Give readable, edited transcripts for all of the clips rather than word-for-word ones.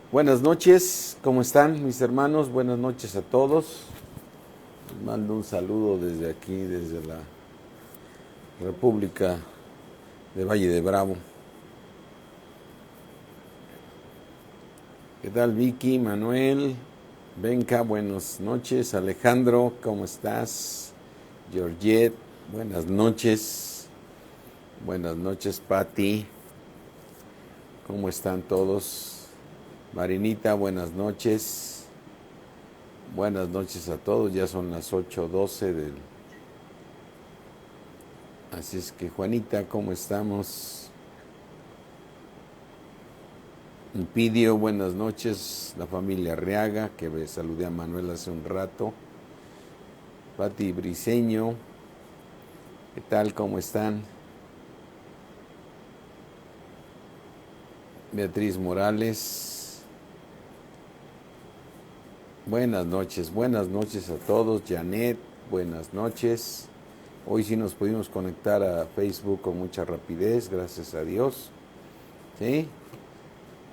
Buenas noches, ¿cómo están mis hermanos? Buenas noches a todos. Les mando un saludo desde aquí, desde la República de Valle de Bravo. ¿Qué tal Vicky, Manuel, Benca? Buenas noches. Alejandro, ¿cómo estás? Georgette, buenas noches. Buenas noches, Patti. ¿Cómo están todos? Marinita, buenas noches. Buenas noches a todos, ya son las 8:12 del... Así es que Juanita, ¿cómo estamos? Impidio, buenas noches. La familia Arriaga, que saludé a Manuel hace un rato. Pati Briseño, ¿qué tal? ¿Cómo están? Beatriz Morales, buenas noches a todos. Janet, buenas noches. Hoy sí nos pudimos conectar a Facebook con mucha rapidez, gracias a Dios. ¿Sí?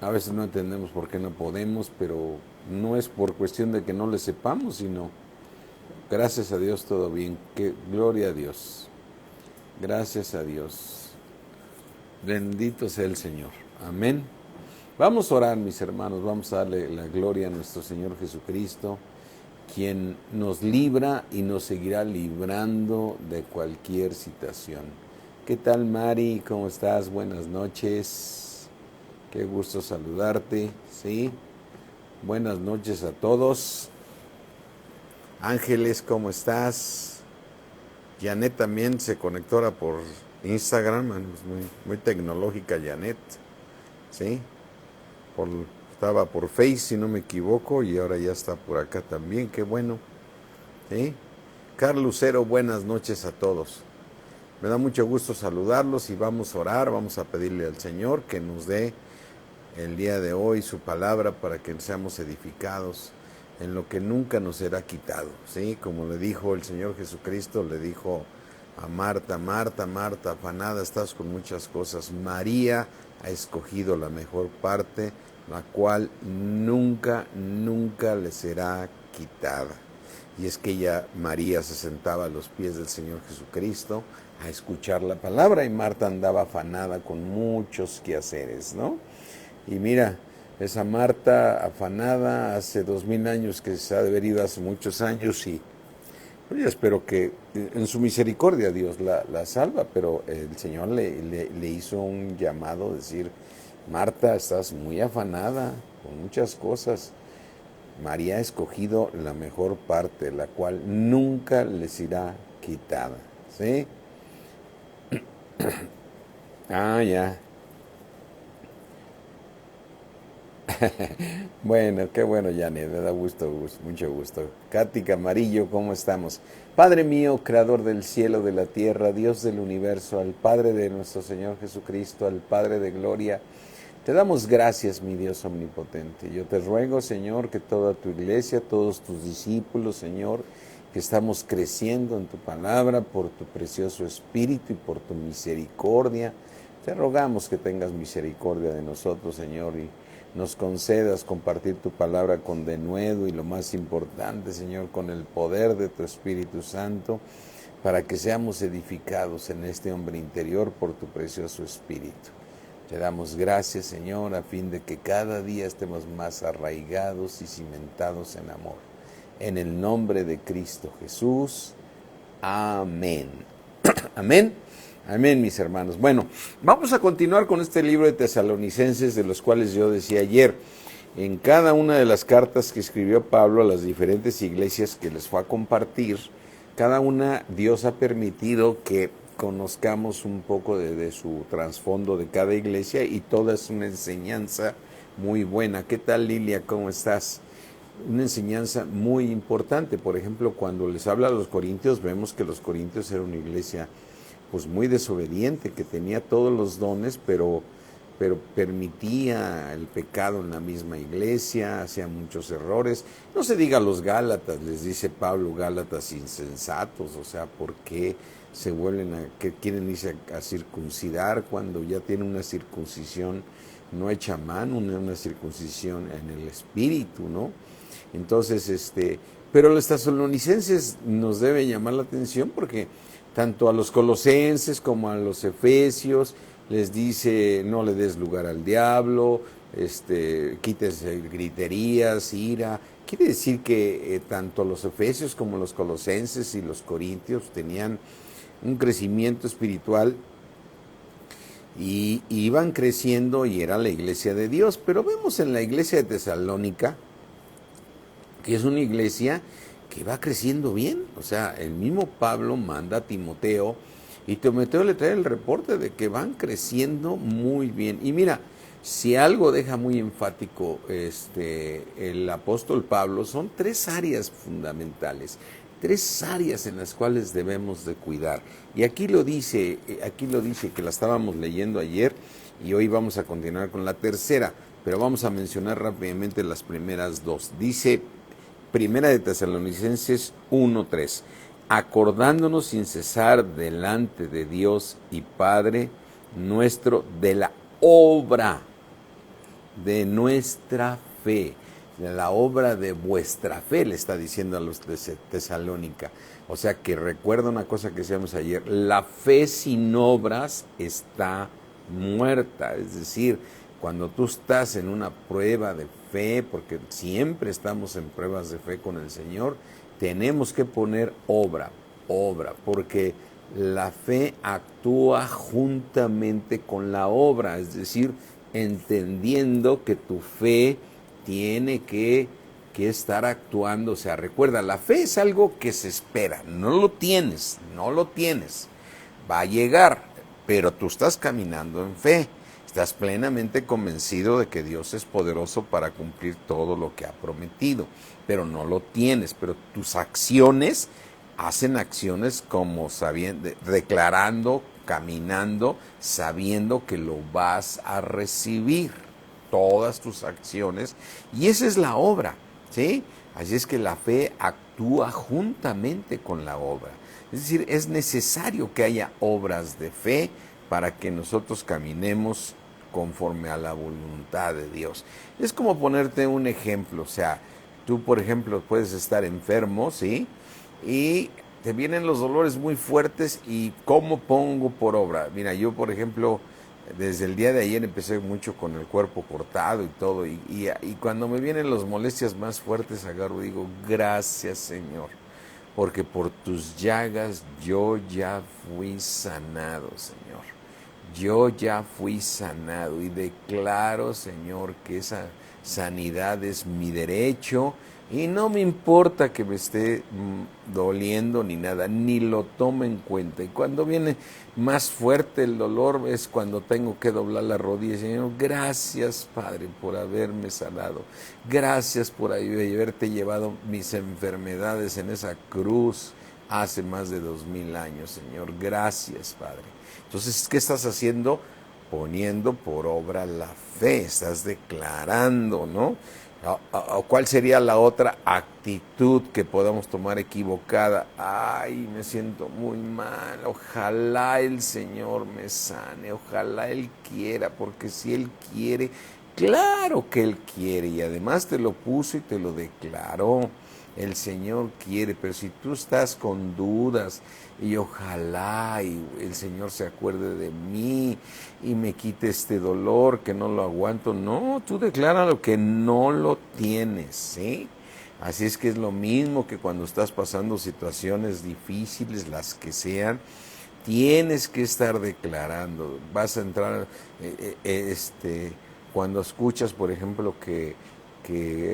A veces no entendemos por qué no podemos, pero no es por cuestión de que no le sepamos, sino gracias a Dios todo bien. Que gloria a Dios. Gracias a Dios. Bendito sea el Señor. Amén. Vamos a orar, mis hermanos, vamos a darle la gloria a nuestro Señor Jesucristo, quien nos libra y nos seguirá librando de cualquier situación. ¿Qué tal, Mari? ¿Cómo estás? Buenas noches. Qué gusto saludarte, ¿sí? Buenas noches a todos. Ángeles, ¿cómo estás? Janet también se conectó ahora por Instagram, muy tecnológica Janet, ¿sí? Estaba por Face, si no me equivoco, y ahora ya está por acá también, qué bueno, ¿sí? Carlos Lucero, buenas noches a todos. Me da mucho gusto saludarlos y vamos a orar, vamos a pedirle al Señor que nos dé el día de hoy su palabra para que seamos edificados en lo que nunca nos será quitado, ¿sí? Como le dijo el Señor Jesucristo, le dijo a Marta, Marta, Marta, afanada estás con muchas cosas. María ha escogido la mejor parte, la cual nunca le será quitada. Y es que ella, María, se sentaba a los pies del Señor Jesucristo a escuchar la palabra y Marta andaba afanada con muchos quehaceres, ¿no? Y mira, esa Marta afanada hace 2000 años que se ha de haber ido hace muchos años y pues yo espero que en su misericordia Dios la salva, pero el Señor le hizo un llamado, decir, Marta, estás muy afanada con muchas cosas. María ha escogido la mejor parte, la cual nunca le será quitada. ¿Sí? Ya. Bueno, qué bueno, Janet, me da mucho gusto. Katy Camarillo, ¿cómo estamos? Padre mío, creador del cielo, de la tierra, Dios del universo, al Padre de nuestro Señor Jesucristo, al Padre de gloria, te damos gracias, mi Dios omnipotente. Yo te ruego, Señor, que toda tu iglesia, todos tus discípulos, Señor, que estamos creciendo en tu palabra por tu precioso Espíritu y por tu misericordia, te rogamos que tengas misericordia de nosotros, Señor, y nos concedas compartir tu palabra con denuedo y lo más importante, Señor, con el poder de tu Espíritu Santo, para que seamos edificados en este hombre interior por tu precioso Espíritu. Te damos gracias, Señor, a fin de que cada día estemos más arraigados y cimentados en amor. En el nombre de Cristo Jesús. Amén. Amén. Amén, mis hermanos. Bueno, vamos a continuar con este libro de Tesalonicenses, de los cuales yo decía ayer. En cada una de las cartas que escribió Pablo a las diferentes iglesias que les fue a compartir, cada una Dios ha permitido que conozcamos un poco de su trasfondo de cada iglesia y toda es una enseñanza muy buena. ¿Qué tal, Lilia? ¿Cómo estás? Una enseñanza muy importante. Por ejemplo, cuando les habla a los corintios, vemos que los corintios eran una iglesia pues muy desobediente, que tenía todos los dones, pero permitía el pecado en la misma iglesia, hacía muchos errores. No se diga a los Gálatas, les dice Pablo, Gálatas insensatos, o sea, ¿por qué que quieren irse a circuncidar cuando ya tienen una circuncisión no hecha mano, una circuncisión en el espíritu, ¿no? Entonces, pero los tesalonicenses nos debe llamar la atención porque tanto a los colosenses como a los efesios les dice no le des lugar al diablo, quítese griterías, ira. Quiere decir que tanto los efesios como los colosenses y los corintios tenían un crecimiento espiritual y iban creciendo y era la iglesia de Dios. Pero vemos en la iglesia de Tesalónica que es una iglesia que va creciendo bien. O sea, el mismo Pablo manda a Timoteo y Timoteo le trae el reporte de que van creciendo muy bien. Y mira, si algo deja muy enfático el apóstol Pablo, son 3 áreas fundamentales, 3 áreas en las cuales debemos de cuidar. Y aquí lo dice que la estábamos leyendo ayer y hoy vamos a continuar con la tercera, pero vamos a mencionar rápidamente las primeras 2. Dice Primera de Tesalonicenses 1:3, acordándonos sin cesar delante de Dios y Padre nuestro de la obra de nuestra fe, de la obra de vuestra fe, le está diciendo a los de Tesalónica. O sea que recuerda una cosa que decíamos ayer, la fe sin obras está muerta, es decir, cuando tú estás en una prueba de fe, porque siempre estamos en pruebas de fe con el Señor, tenemos que poner obra, porque la fe actúa juntamente con la obra, es decir, entendiendo que tu fe tiene que estar actuando. O sea, recuerda, la fe es algo que se espera, no lo tienes, va a llegar, pero tú estás caminando en fe. Estás plenamente convencido de que Dios es poderoso para cumplir todo lo que ha prometido, pero no lo tienes. Pero tus acciones hacen acciones como sabiendo, declarando, caminando, sabiendo que lo vas a recibir. Todas tus acciones. Y esa es la obra, ¿sí? Así es que la fe actúa juntamente con la obra. Es decir, es necesario que haya obras de fe para que nosotros caminemos conforme a la voluntad de Dios. Es como ponerte un ejemplo, o sea, tú por ejemplo puedes estar enfermo, ¿sí? Y te vienen los dolores muy fuertes y ¿cómo pongo por obra? Mira, yo por ejemplo, desde el día de ayer empecé mucho con el cuerpo cortado y todo, y cuando me vienen las molestias más fuertes agarro y digo, gracias Señor, porque por tus llagas yo ya fui sanado, Señor. Yo ya fui sanado y declaro, Señor, que esa sanidad es mi derecho y no me importa que me esté doliendo ni nada, ni lo tomo en cuenta. Y cuando viene más fuerte el dolor es cuando tengo que doblar la rodilla. Señor, gracias, Padre, por haberme sanado. Gracias por haberte llevado mis enfermedades en esa cruz hace más de 2000 años, Señor. Gracias, Padre. Entonces, ¿qué estás haciendo? Poniendo por obra la fe, estás declarando, ¿no? ¿Cuál sería la otra actitud que podamos tomar equivocada? Ay, me siento muy mal, ojalá el Señor me sane, ojalá Él quiera, porque si Él quiere, claro que Él quiere, y además te lo puso y te lo declaró. El Señor quiere, pero si tú estás con dudas y ojalá y el Señor se acuerde de mí y me quite este dolor que no lo aguanto, no, tú decláralo que no lo tienes, ¿sí? Así es que es lo mismo que cuando estás pasando situaciones difíciles, las que sean, tienes que estar declarando. Vas a entrar, cuando escuchas, por ejemplo, que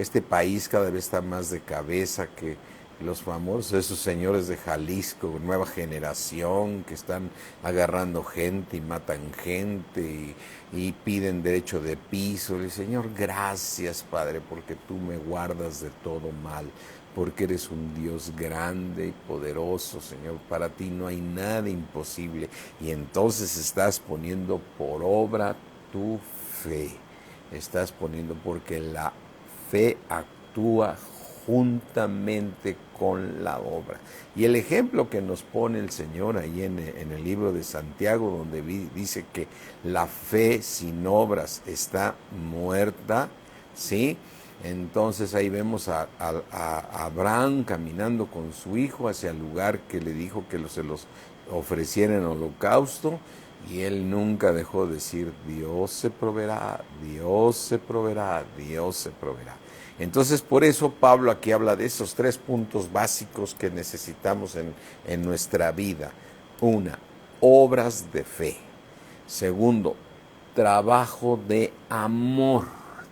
este país cada vez está más de cabeza, que los famosos, esos señores de Jalisco, nueva generación, que están agarrando gente y matan gente y piden derecho de piso. Le digo, Señor, gracias, Padre, porque tú me guardas de todo mal, porque eres un Dios grande y poderoso, Señor. Para ti no hay nada imposible. Y entonces estás poniendo por obra tu fe. Estás poniendo, porque la fe actúa juntamente con la obra. Y el ejemplo que nos pone el Señor ahí en el libro de Santiago, donde dice que la fe sin obras está muerta, ¿sí? Entonces ahí vemos a Abraham caminando con su hijo hacia el lugar que le dijo que se los ofreciera en holocausto, y él nunca dejó de decir: Dios se proveerá, Dios se proveerá, Dios se proveerá. Entonces, por eso Pablo aquí habla de esos 3 puntos básicos que necesitamos en nuestra vida. Una, obras de fe. Segundo, trabajo de amor.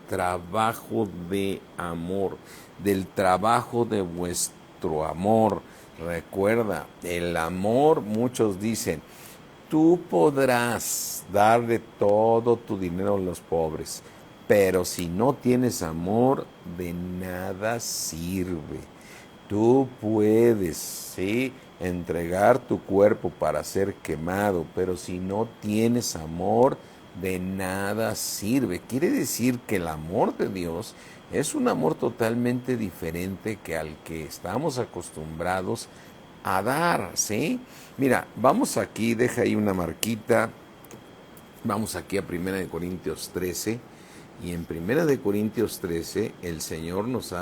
Trabajo de amor. Del trabajo de vuestro amor. Recuerda, el amor, muchos dicen: tú podrás dar de todo tu dinero a los pobres, pero si no tienes amor, de nada sirve. Tú puedes, ¿sí?, entregar tu cuerpo para ser quemado, pero si no tienes amor, de nada sirve. Quiere decir que el amor de Dios es un amor totalmente diferente que al que estamos acostumbrados a dar, ¿sí? Mira, vamos aquí, deja ahí una marquita, vamos aquí a 1 Corintios 13, y en 1 Corintios 13 el Señor nos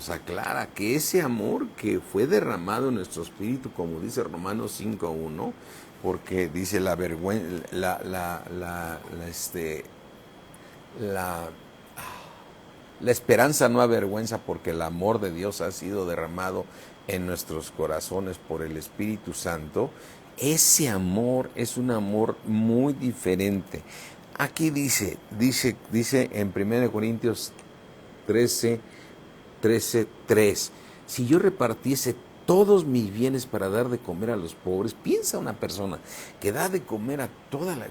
aclara que ese amor que fue derramado en nuestro espíritu, como dice Romanos 5:1, porque dice la esperanza no avergüenza, porque el amor de Dios ha sido derramado en nuestros corazones por el Espíritu Santo. Ese amor es un amor muy diferente. Aquí dice en 1 Corintios 13:3, si yo repartiese todos mis bienes para dar de comer a los pobres. Piensa una persona que da de comer a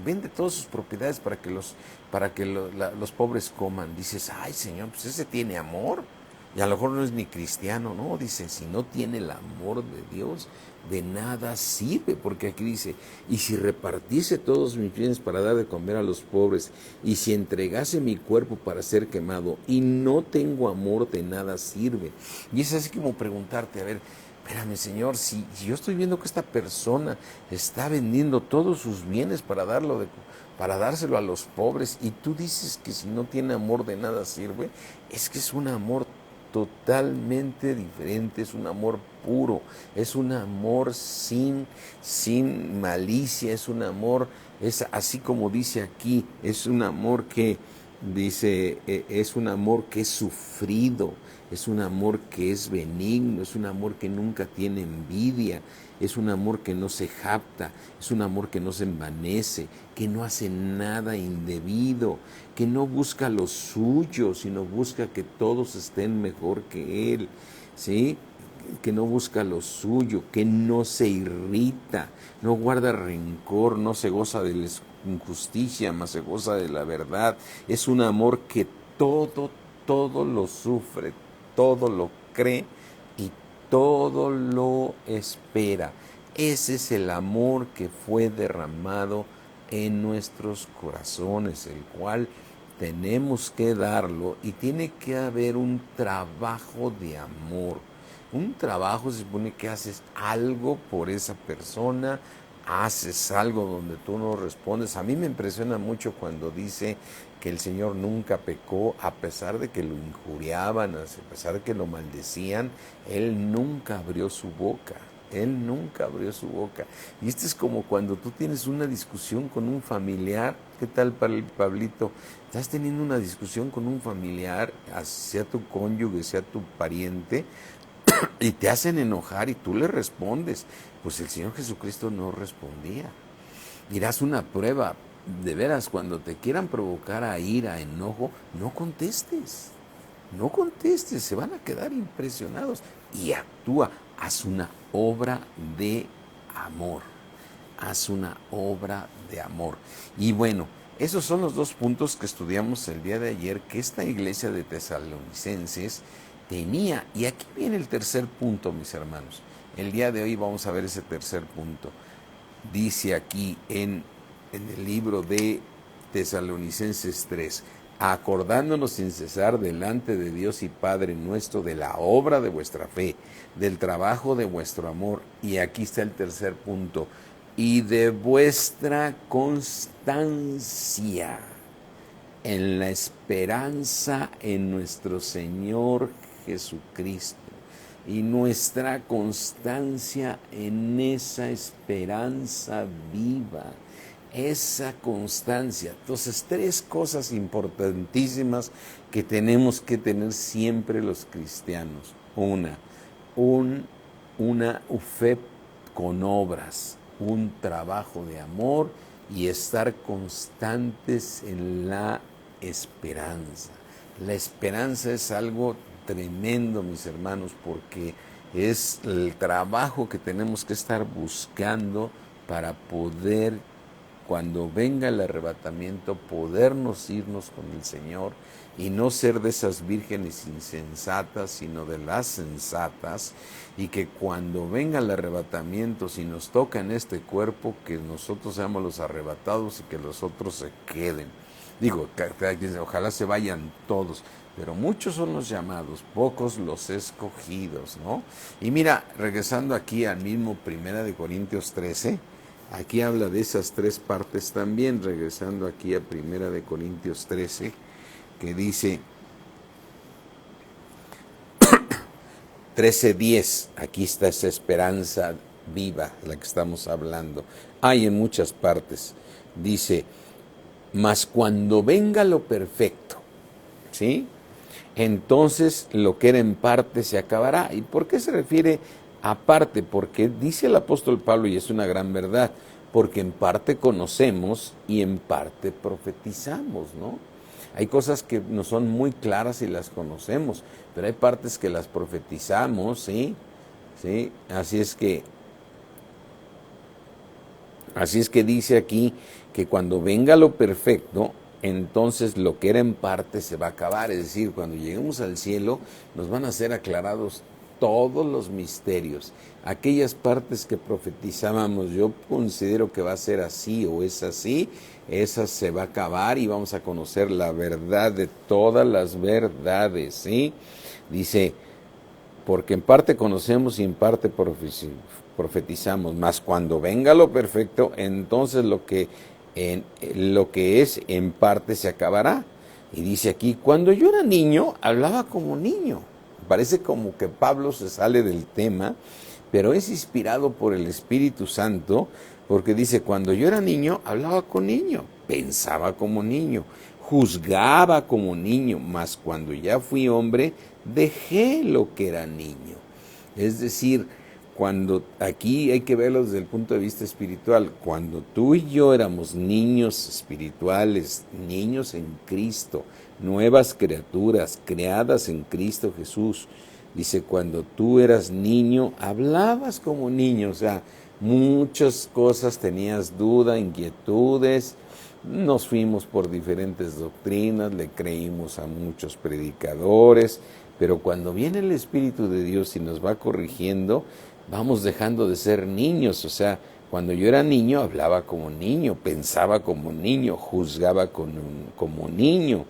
vende todas sus propiedades para que los pobres coman. Dices: ay, Señor, pues ese tiene amor. Y a lo mejor no es ni cristiano, no. Dice: si no tiene el amor de Dios, de nada sirve. Porque aquí dice: y si repartiese todos mis bienes para dar de comer a los pobres, y si entregase mi cuerpo para ser quemado, y no tengo amor, de nada sirve. Y es así como preguntarte: a ver, espérame, Señor, si yo estoy viendo que esta persona está vendiendo todos sus bienes para dárselo a los pobres, y tú dices que si no tiene amor, de nada sirve. Es que es un amor totalmente diferente, es un amor puro, es un amor sin malicia, es un amor, es así como dice aquí, es un amor que dice, es un amor que es sufrido, es un amor que es benigno, es un amor que nunca tiene envidia, es un amor que no se jacta, es un amor que no se envanece, que no hace nada indebido, que no busca lo suyo, sino busca que todos estén mejor que él, ¿sí? Que no busca lo suyo, que no se irrita, no guarda rencor, no se goza de la injusticia, mas se goza de la verdad. Es un amor que todo lo sufre, todo lo cree y todo lo espera. Ese es el amor que fue derramado en nuestros corazones, el cual tenemos que darlo, y tiene que haber un trabajo de amor. Un trabajo, se supone que haces algo por esa persona, haces algo donde tú no respondes. A mí me impresiona mucho cuando dice que el Señor nunca pecó, a pesar de que lo injuriaban, a pesar de que lo maldecían, Él nunca abrió su boca. Él nunca abrió su boca. Y esto es como cuando tú tienes una discusión con un familiar. ¿Qué tal, Pablito? Estás teniendo una discusión con un familiar, sea tu cónyuge, sea tu pariente, y te hacen enojar y tú le respondes. Pues el Señor Jesucristo no respondía. Dirás una prueba. De veras, cuando te quieran provocar a ira, a enojo, no contestes. No contestes, se van a quedar impresionados. Y actúa, haz una obra de amor. Haz una obra de amor. Y bueno, esos son los 2 puntos que estudiamos el día de ayer, que esta iglesia de Tesalonicenses tenía. Y aquí viene el tercer punto, mis hermanos. El día de hoy vamos a ver ese tercer punto. Dice aquí en el libro de Tesalonicenses 3: acordándonos sin cesar delante de Dios y Padre nuestro de la obra de vuestra fe, del trabajo de vuestro amor. Y aquí está el tercer punto, y de vuestra constancia en la esperanza en nuestro Señor Jesucristo. Y nuestra constancia en esa esperanza viva, esa constancia. Entonces, tres cosas importantísimas que tenemos que tener siempre los cristianos. Una fe con obras, un trabajo de amor y estar constantes en la esperanza. La esperanza es algo tremendo, mis hermanos, porque es el trabajo que tenemos que estar buscando para poder, cuando venga el arrebatamiento, podernos irnos con el Señor y no ser de esas vírgenes insensatas, sino de las sensatas, y que cuando venga el arrebatamiento, si nos toca en este cuerpo, que nosotros seamos los arrebatados y que los otros se queden. Digo, ojalá se vayan todos, pero muchos son los llamados, pocos los escogidos, ¿no? Y mira, regresando aquí al mismo 1 Corintios 13, aquí habla de esas tres partes también, regresando aquí a 1 Corintios 13, que dice 13:10, aquí está esa esperanza viva, la que estamos hablando. Hay en muchas partes, dice, mas cuando venga lo perfecto, ¿sí? Entonces lo que era en parte se acabará. ¿Y por qué se refiere a parte? Porque dice el apóstol Pablo, y es una gran verdad, porque en parte conocemos y en parte profetizamos, ¿no? Hay cosas que no son muy claras y las conocemos, pero hay partes que las profetizamos, ¿sí? ¿Sí? Así es que dice aquí que cuando venga lo perfecto, entonces lo que era en parte se va a acabar. Es decir, cuando lleguemos al cielo, nos van a ser aclarados todos los misterios. Aquellas partes que profetizábamos, yo considero que va a ser así o es así, esa se va a acabar y vamos a conocer la verdad de todas las verdades, ¿sí? Dice, porque en parte conocemos y en parte profetizamos, mas cuando venga lo perfecto, entonces lo que es en parte se acabará. Y dice aquí, cuando yo era niño, hablaba como niño. Parece como que Pablo se sale del tema, pero es inspirado por el Espíritu Santo, porque dice, cuando yo era niño, hablaba como niño, pensaba como niño, juzgaba como niño, mas cuando ya fui hombre, dejé lo que era niño. Es decir, cuando aquí hay que verlo desde el punto de vista espiritual, cuando tú y yo éramos niños espirituales, niños en Cristo, nuevas criaturas creadas en Cristo Jesús, dice, cuando tú eras niño, hablabas como niño, o sea, muchas cosas tenías duda, inquietudes, nos fuimos por diferentes doctrinas, le creímos a muchos predicadores, pero cuando viene el Espíritu de Dios y nos va corrigiendo, vamos dejando de ser niños. O sea, cuando yo era niño hablaba como niño, pensaba como niño, juzgaba como niño.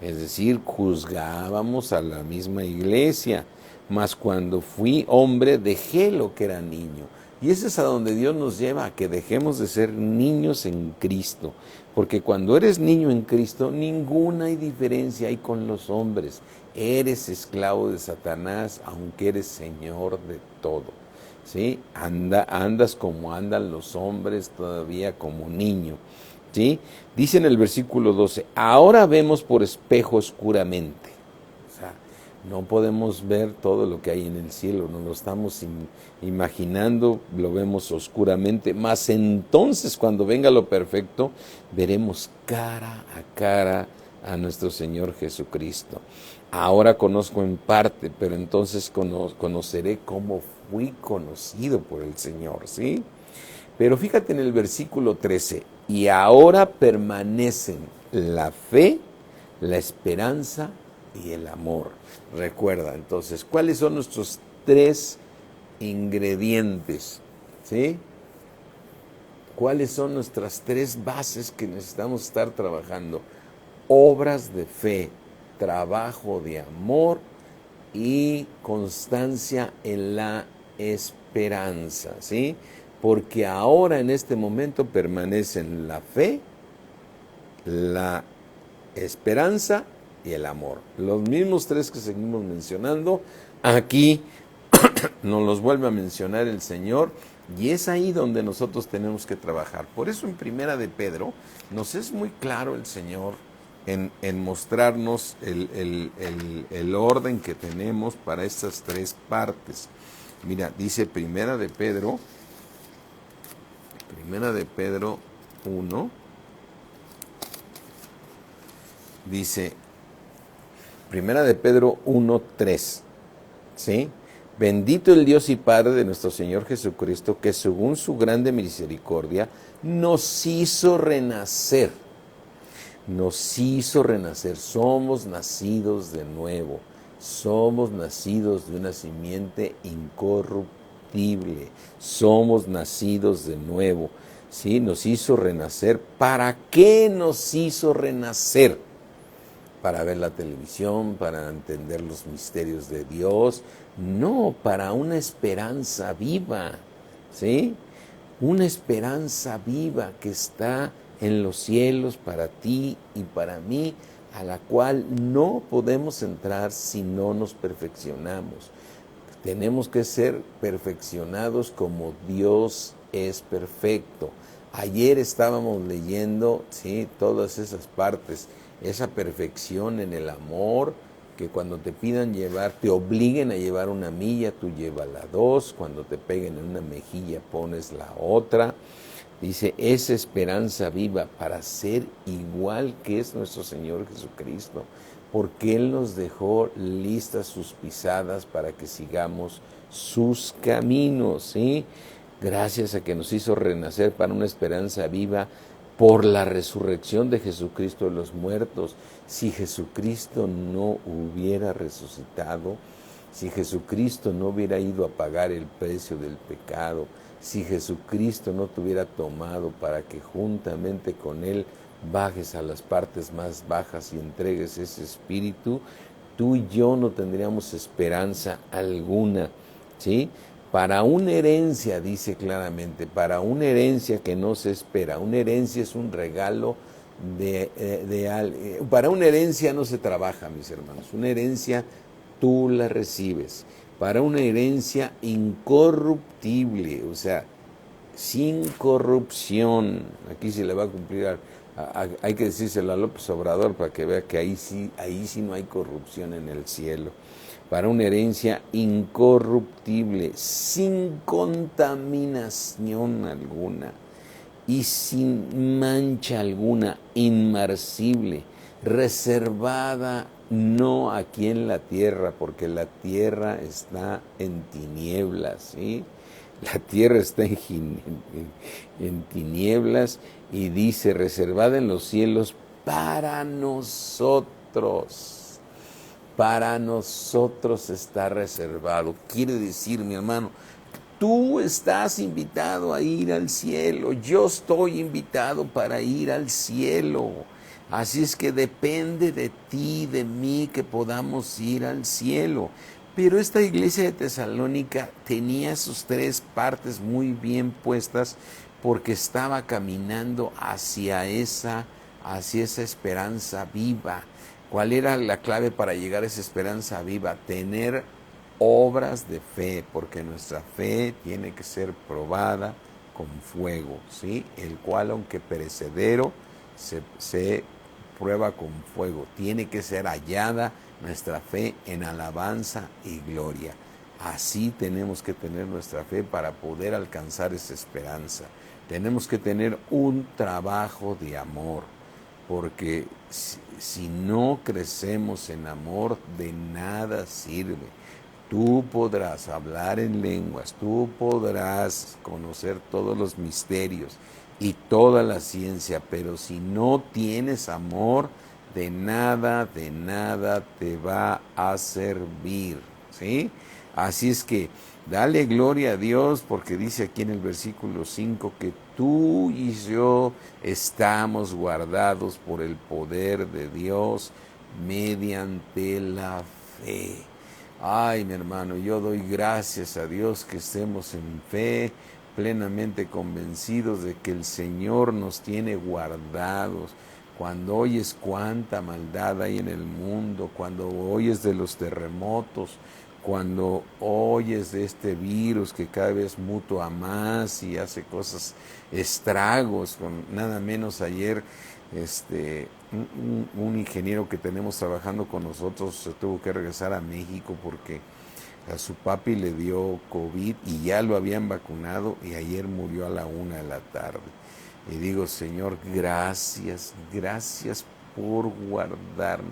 Es decir, juzgábamos a la misma iglesia. Mas cuando fui hombre dejé lo que era niño. Y eso es a donde Dios nos lleva, a que dejemos de ser niños en Cristo. Porque cuando eres niño en Cristo, ninguna diferencia hay con los hombres. Eres esclavo de Satanás, aunque eres señor de todo. ¿Sí? Andas como andan los hombres todavía como niño. ¿Sí? Dice en el versículo 12, ahora vemos por espejo oscuramente. O sea, no podemos ver todo lo que hay en el cielo, no lo estamos imaginando, lo vemos oscuramente, mas entonces cuando venga lo perfecto, veremos cara a cara a nuestro Señor Jesucristo. Ahora conozco en parte, pero entonces conoceré cómo fui conocido por el Señor, ¿sí? Pero fíjate en el versículo 13, y ahora permanecen la fe, la esperanza y el amor. Recuerda, entonces, ¿cuáles son nuestros tres ingredientes? ¿Sí? ¿Cuáles son nuestras tres bases que necesitamos estar trabajando? obras de fe, trabajo de amor y constancia en la esperanza, ¿sí? Porque ahora en este momento permanecen la fe, la esperanza y el amor. Los mismos tres que seguimos mencionando, aquí nos los vuelve a mencionar el Señor, y es ahí donde nosotros tenemos que trabajar. Por eso en Primera de Pedro nos es muy claro el Señor en mostrarnos el orden que tenemos para estas tres partes. Mira, dice Primera de Pedro 1, dice, Primera de Pedro 1:3, ¿sí? Bendito el Dios y Padre de nuestro Señor Jesucristo, que según su grande misericordia nos hizo renacer. Nos hizo renacer. Somos nacidos de nuevo. Somos nacidos de una simiente incorruptible. Somos nacidos de nuevo. ¿Sí? Nos hizo renacer. ¿Para qué nos hizo renacer? Para ver la televisión, para entender los misterios de Dios. No, para una esperanza viva, ¿sí? Una esperanza viva que está en los cielos para ti y para mí, a la cual no podemos entrar si no nos perfeccionamos. Tenemos que ser perfeccionados como Dios es perfecto. Ayer estábamos leyendo, ¿sí?, todas esas partes, esa perfección en el amor, que cuando te pidan llevar, te obliguen a llevar una milla, tú llévala dos, cuando te peguen en una mejilla pones la otra. Dice, esa esperanza viva para ser igual que es nuestro Señor Jesucristo, porque Él nos dejó listas sus pisadas para que sigamos sus caminos, ¿sí? Gracias a que nos hizo renacer para una esperanza viva por la resurrección de Jesucristo de los muertos. Si Jesucristo no hubiera resucitado, si Jesucristo no hubiera ido a pagar el precio del pecado, si Jesucristo no te hubiera tomado para que juntamente con Él bajes a las partes más bajas y entregues ese espíritu, tú y yo no tendríamos esperanza alguna, ¿sí? Para una herencia, dice claramente, para una herencia que no se espera. Una herencia es un regalo para una herencia no se trabaja, mis hermanos. Una herencia tú la recibes. Para una herencia incorruptible, o sea, sin corrupción. Aquí se le va a cumplir, hay que decírselo a López Obrador para que vea que ahí sí no hay corrupción en el cielo. Para una herencia incorruptible, sin contaminación alguna y sin mancha alguna, inmarcible, reservada no aquí en la tierra, porque la tierra está en tinieblas, ¿sí? La tierra está en tinieblas, y dice, reservada en los cielos para nosotros. Para nosotros está reservado. Quiere decir, mi hermano, tú estás invitado a ir al cielo. Yo estoy invitado para ir al cielo. Así es que depende de ti, de mí, que podamos ir al cielo. Pero esta iglesia de Tesalónica tenía sus tres partes muy bien puestas, porque estaba caminando hacia esa esperanza viva. ¿Cuál era la clave para llegar a esa esperanza viva? Tener obras de fe, porque nuestra fe tiene que ser probada con fuego, ¿sí? El cual, aunque perecedero, se prueba con fuego. Tiene que ser hallada nuestra fe en alabanza y gloria. Así tenemos que tener nuestra fe para poder alcanzar esa esperanza. Tenemos que tener un trabajo de amor, porque si no crecemos en amor, de nada sirve. Tú podrás hablar en lenguas, tú podrás conocer todos los misterios y toda la ciencia, pero si no tienes amor, de nada te va a servir, ¿sí? Así es que dale gloria a Dios, porque dice aquí en el versículo 5 que tú y yo estamos guardados por el poder de Dios mediante la fe. Ay, mi hermano, yo doy gracias a Dios que estemos en fe, plenamente convencidos de que el Señor nos tiene guardados. Cuando oyes cuánta maldad hay en el mundo, cuando oyes de los terremotos, cuando oyes de este virus que cada vez muta más y hace cosas, estragos, con nada menos ayer, un ingeniero que tenemos trabajando con nosotros se tuvo que regresar a México porque a su papi le dio COVID y ya lo habían vacunado y ayer murió a la 1 de la tarde. Y digo, Señor, gracias, gracias por guardarnos.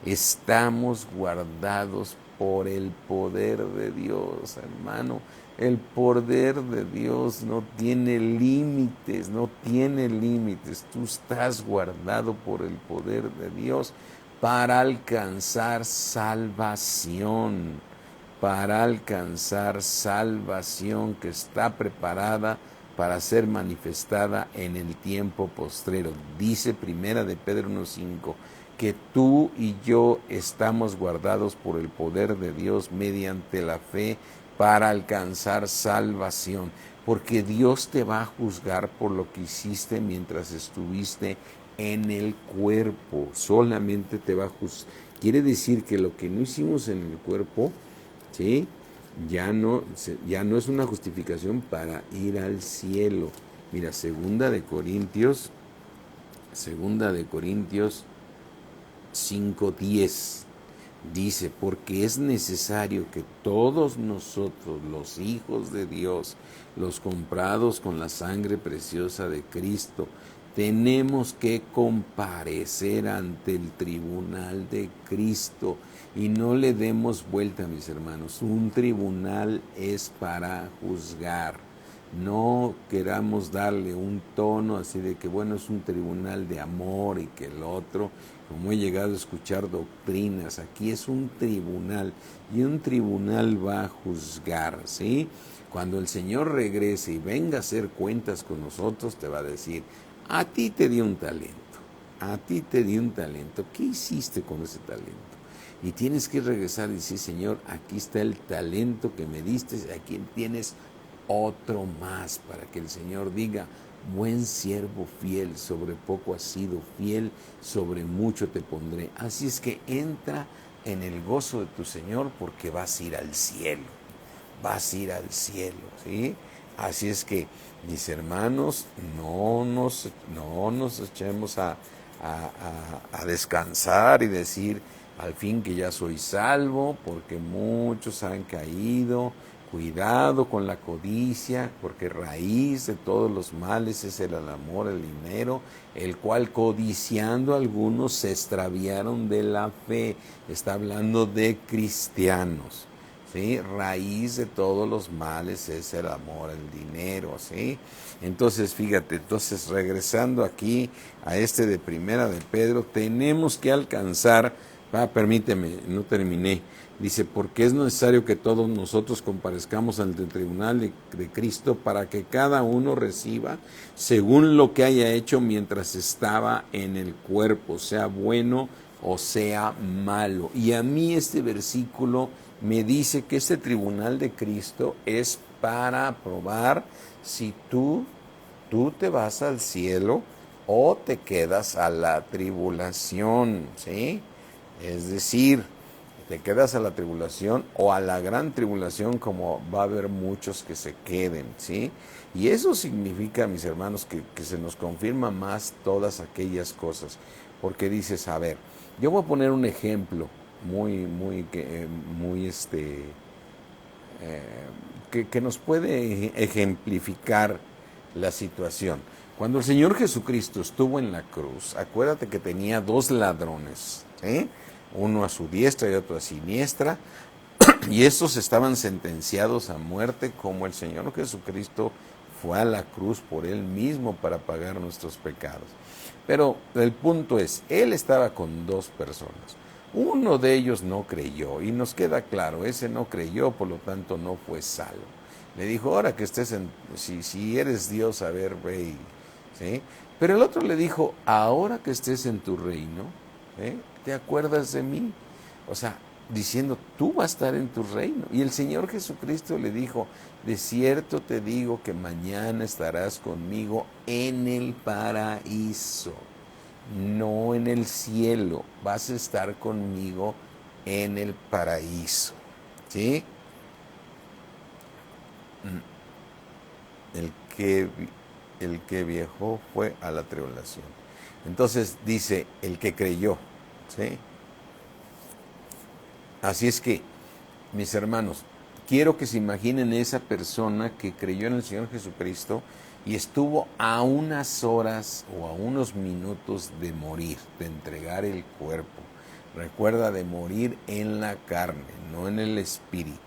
Estamos guardados por el poder de Dios, hermano. El poder de Dios no tiene límites, no tiene límites. Tú estás guardado por el poder de Dios para alcanzar salvación, para alcanzar salvación que está preparada para ser manifestada en el tiempo postrero. Dice Primera de Pedro 1:5, que tú y yo estamos guardados por el poder de Dios mediante la fe para alcanzar salvación, porque Dios te va a juzgar por lo que hiciste mientras estuviste en el cuerpo, solamente te va a juzgar. Quiere decir que lo que no hicimos en el cuerpo, ¿sí?, ya no es una justificación para ir al cielo. Mira, segunda de Corintios 5:10 dice, porque es necesario que todos nosotros, los hijos de Dios, los comprados con la sangre preciosa de Cristo, tenemos que comparecer ante el tribunal de Cristo. Y no le demos vuelta, mis hermanos. Un tribunal es para juzgar. No queramos darle un tono así de que, bueno, es un tribunal de amor y que el otro, como he llegado a escuchar doctrinas, aquí es un tribunal y un tribunal va a juzgar, ¿sí? Cuando el Señor regrese y venga a hacer cuentas con nosotros, te va a decir, a ti te di un talento, a ti te di un talento, ¿qué hiciste con ese talento? Y tienes que regresar y decir, Señor, aquí está el talento que me diste, aquí tienes otro más, para que el Señor diga, buen siervo fiel, sobre poco has sido fiel, sobre mucho te pondré. Así es que entra en el gozo de tu Señor, porque vas a ir al cielo, vas a ir al cielo, ¿sí? Así es que, mis hermanos, no nos echemos a descansar y decir, al fin que ya soy salvo, porque muchos han caído. Cuidado con la codicia, porque raíz de todos los males es el amor, el dinero, el cual codiciando algunos se extraviaron de la fe. Está hablando de cristianos, ¿sí? Raíz de todos los males es el amor, el dinero, ¿sí? Entonces, fíjate, regresando aquí a de Primera de Pedro, tenemos que alcanzar, permíteme, no terminé. Dice, porque es necesario que todos nosotros comparezcamos ante el tribunal de Cristo para que cada uno reciba según lo que haya hecho mientras estaba en el cuerpo, sea bueno o sea malo. Y a mí este versículo me dice que este tribunal de Cristo es para probar si tú te vas al cielo o te quedas a la tribulación, ¿sí? Es decir, te quedas a la tribulación o a la gran tribulación, como va a haber muchos que se queden, ¿sí? Y eso significa, mis hermanos, que se nos confirma más todas aquellas cosas, porque dices, a ver, yo voy a poner un ejemplo que nos puede ejemplificar la situación. Cuando el Señor Jesucristo estuvo en la cruz, acuérdate que tenía 2 ladrones, ¿sí? Uno a su diestra y otro a siniestra, y estos estaban sentenciados a muerte, como el Señor Jesucristo fue a la cruz por Él mismo para pagar nuestros pecados. Pero el punto es, Él estaba con 2 personas. Uno de ellos no creyó, y nos queda claro, ese no creyó, por lo tanto no fue salvo. Le dijo, ahora que estés si eres Dios, a ver, ve, ¿sí? Pero el otro le dijo, ahora que estés en tu reino, ¿te acuerdas de mí? O sea, diciendo, tú vas a estar en tu reino. Y el Señor Jesucristo le dijo, de cierto te digo que mañana estarás conmigo en el paraíso, no en el cielo, vas a estar conmigo en el paraíso. ¿Sí? El que, el que viajó fue a la tribulación. Entonces dice, el que creyó. ¿Sí? Así es que, mis hermanos, quiero que se imaginen esa persona que creyó en el Señor Jesucristo y estuvo a unas horas o a unos minutos de morir, de entregar el cuerpo. Recuerda, de morir en la carne, no en el espíritu.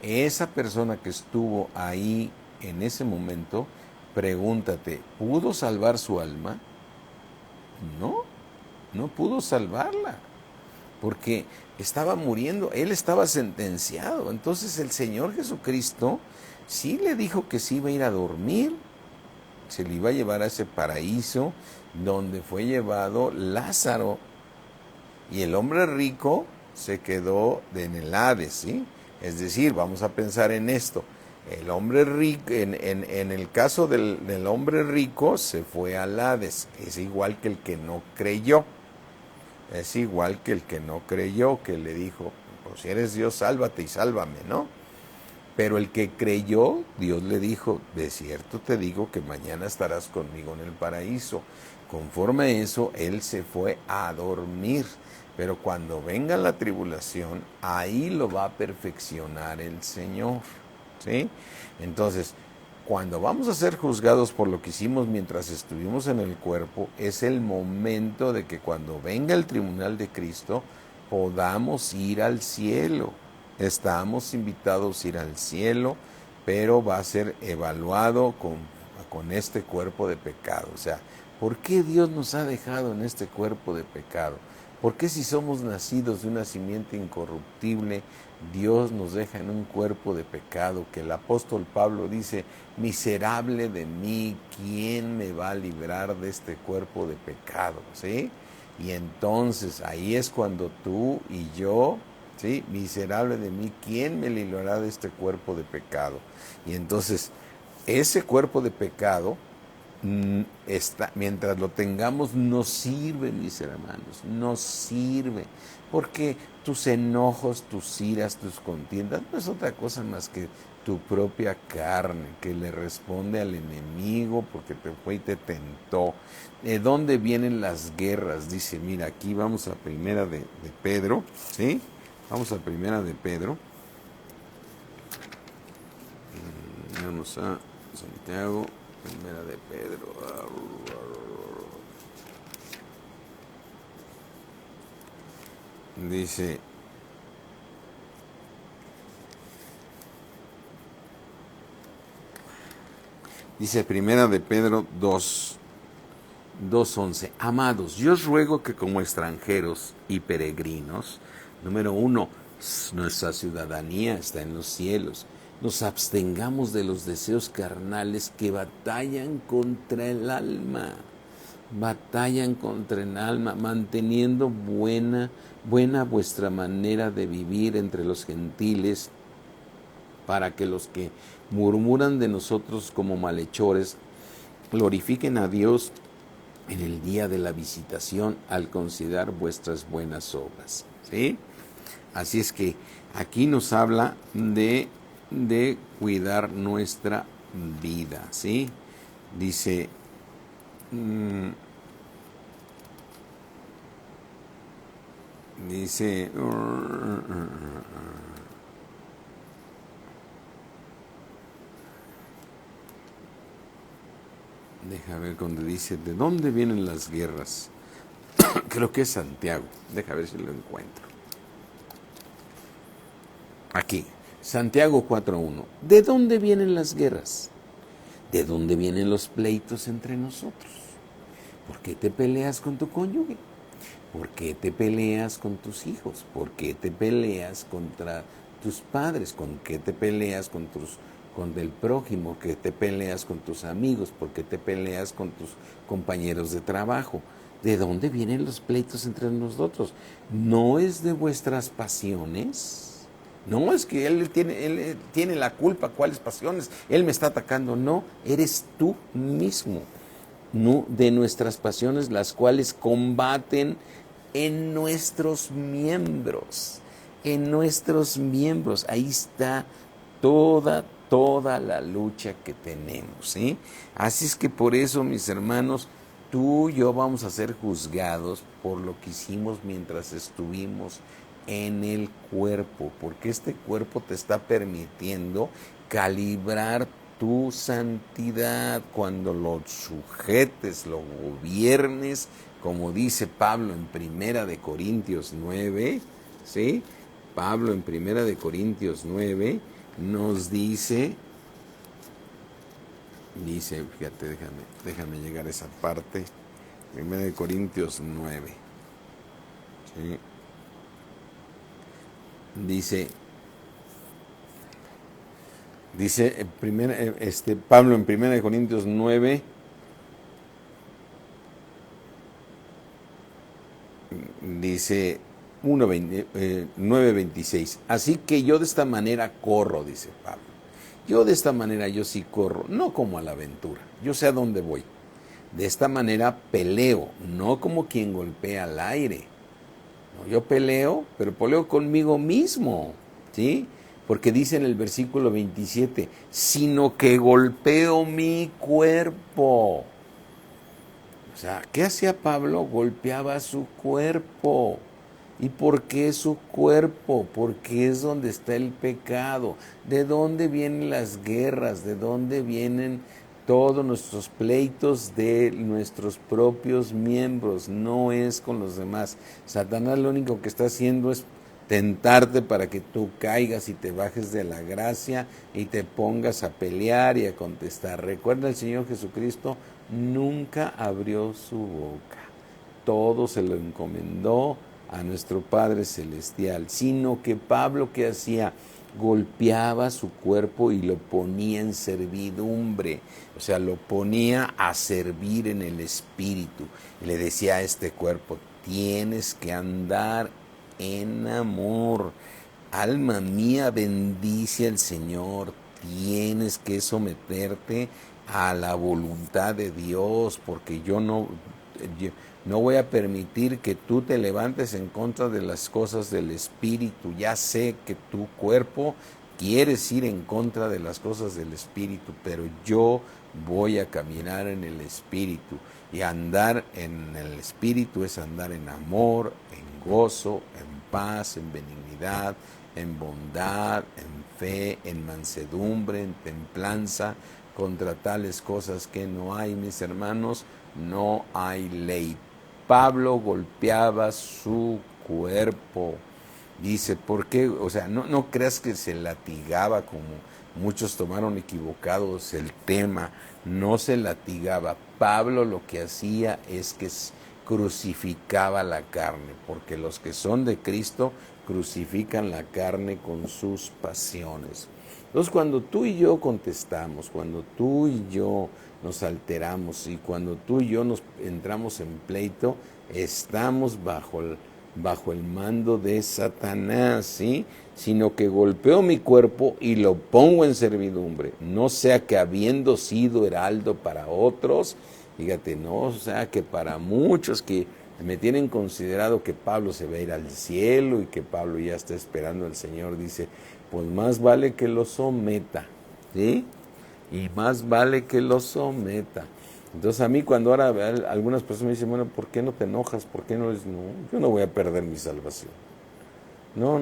Esa persona que estuvo ahí en ese momento, pregúntate, ¿pudo salvar su alma? No, no pudo salvarla, porque estaba muriendo, él estaba sentenciado. Entonces el Señor Jesucristo sí le dijo que sí iba a ir a dormir, se le iba a llevar a ese paraíso donde fue llevado Lázaro, y el hombre rico se quedó en el Hades, ¿sí? Es decir, vamos a pensar en esto. El hombre rico, en el caso del hombre rico, se fue al Hades. Es igual que el que no creyó. Es igual que el que no creyó, que le dijo, pues si eres Dios, sálvate y sálvame, ¿no? Pero el que creyó, Dios le dijo, de cierto te digo que mañana estarás conmigo en el paraíso. Conforme a eso, él se fue a dormir. Pero cuando venga la tribulación, ahí lo va a perfeccionar el Señor. ¿Sí? Entonces, cuando vamos a ser juzgados por lo que hicimos mientras estuvimos en el cuerpo, es el momento de que cuando venga el tribunal de Cristo, podamos ir al cielo. Estamos invitados a ir al cielo, pero va a ser evaluado con este cuerpo de pecado. O sea, ¿por qué Dios nos ha dejado en este cuerpo de pecado? ¿Por qué si somos nacidos de una simiente incorruptible, Dios nos deja en un cuerpo de pecado? Que el apóstol Pablo dice, miserable de mí, ¿quién me va a librar de este cuerpo de pecado? ¿Sí? Y entonces ahí es cuando tú y yo, ¿sí? Miserable de mí, ¿quién me librará de este cuerpo de pecado? Y entonces ese cuerpo de pecado mientras lo tengamos, nos sirve, mis hermanos, nos sirve, porque tus enojos, tus iras, tus contiendas, no es otra cosa más que tu propia carne, que le responde al enemigo porque te fue y te tentó. ¿De dónde vienen las guerras? Dice, mira, aquí vamos a primera de Pedro, ¿sí? Vamos a primera de Pedro. Vamos a Santiago. Primera de Pedro. Dice Primera de Pedro 2:11. Amados, yo os ruego que como extranjeros y peregrinos, número uno, nuestra ciudadanía está en los cielos, nos abstengamos de los deseos carnales que batallan contra el alma. Batallan contra el alma, manteniendo buena vuestra manera de vivir entre los gentiles, para que los que murmuran de nosotros como malhechores glorifiquen a Dios en el día de la visitación al considerar vuestras buenas obras. ¿Sí? Así es que aquí nos habla de cuidar nuestra vida. ¿Sí? Dice, deja ver cuando dice, ¿de dónde vienen las guerras? Creo que es Santiago. Deja ver si lo encuentro. Aquí, Santiago 4:1. ¿De dónde vienen las guerras? ¿De dónde vienen los pleitos entre nosotros? ¿Por qué te peleas con tu cónyuge? ¿Por qué te peleas con tus hijos? ¿Por qué te peleas contra tus padres? ¿Con qué te peleas con con el prójimo, que te peleas con tus amigos, porque te peleas con tus compañeros de trabajo. ¿De dónde vienen los pleitos entre nosotros? ¿No es de vuestras pasiones? No es que él tiene la culpa, ¿cuáles pasiones? Él me está atacando. No, eres tú mismo. No, de nuestras pasiones, las cuales combaten en nuestros miembros. En nuestros miembros. Ahí está toda la lucha que tenemos, ¿sí? Así es que por eso, mis hermanos, tú y yo vamos a ser juzgados por lo que hicimos mientras estuvimos en el cuerpo, porque este cuerpo te está permitiendo calibrar tu santidad cuando lo sujetes, lo gobiernes, como dice Pablo en Primera de Corintios 9, ¿sí? Pablo en Primera de Corintios 9 nos dice, fíjate, déjame llegar a esa parte, Primera de Corintios 9, ¿sí? Dice Pablo en Primera de Corintios 9, dice 9:26. Así que yo de esta manera corro, dice Pablo. Yo de esta manera yo sí corro, no como a la aventura, yo sé a dónde voy. De esta manera peleo, no como quien golpea al aire. No, yo peleo, pero peleo conmigo mismo, ¿sí? Porque dice en el versículo 27, sino que golpeo mi cuerpo. O sea, ¿qué hacía Pablo? Golpeaba su cuerpo. ¿Y por qué su cuerpo? Porque es donde está el pecado. ¿De dónde vienen las guerras? ¿De dónde vienen todos nuestros pleitos? De nuestros propios miembros, no es con los demás. Satanás lo único que está haciendo es tentarte para que tú caigas y te bajes de la gracia y te pongas a pelear y a contestar. Recuerda, el Señor Jesucristo nunca abrió su boca. Todo se lo encomendó a nuestro Padre Celestial, sino que Pablo, ¿qué hacía? Golpeaba su cuerpo y lo ponía en servidumbre, o sea, lo ponía a servir en el Espíritu. Y le decía a este cuerpo, tienes que andar en amor. Alma mía, bendice al Señor. Tienes que someterte a la voluntad de Dios, porque yo no voy a permitir que tú te levantes en contra de las cosas del Espíritu. Ya sé que tu cuerpo quieres ir en contra de las cosas del Espíritu, pero yo voy a caminar en el Espíritu. Y andar en el Espíritu es andar en amor, en gozo, en paz, en benignidad, en bondad, en fe, en mansedumbre, en templanza. Contra tales cosas que no hay, mis hermanos, no hay ley. Pablo golpeaba su cuerpo. Dice, ¿por qué? O sea, no creas que se latigaba como muchos tomaron equivocados el tema. No se latigaba. Pablo lo que hacía es que crucificaba la carne, porque los que son de Cristo crucifican la carne con sus pasiones. Entonces, cuando tú y yo contestamos, cuando tú y yo nos alteramos y cuando tú y yo nos entramos en pleito, estamos bajo el mando de Satanás, ¿sí? Sino que golpeo mi cuerpo y lo pongo en servidumbre, no sea que habiendo sido heraldo para otros, fíjate, no, o sea que para muchos que me tienen considerado que Pablo se va a ir al cielo y que Pablo ya está esperando al Señor, dice, pues más vale que lo someta, ¿sí? Y más vale que lo someta. Entonces a mí cuando ahora algunas personas me dicen, bueno, ¿por qué no te enojas? ¿Por qué no? No, yo no voy a perder mi salvación. No,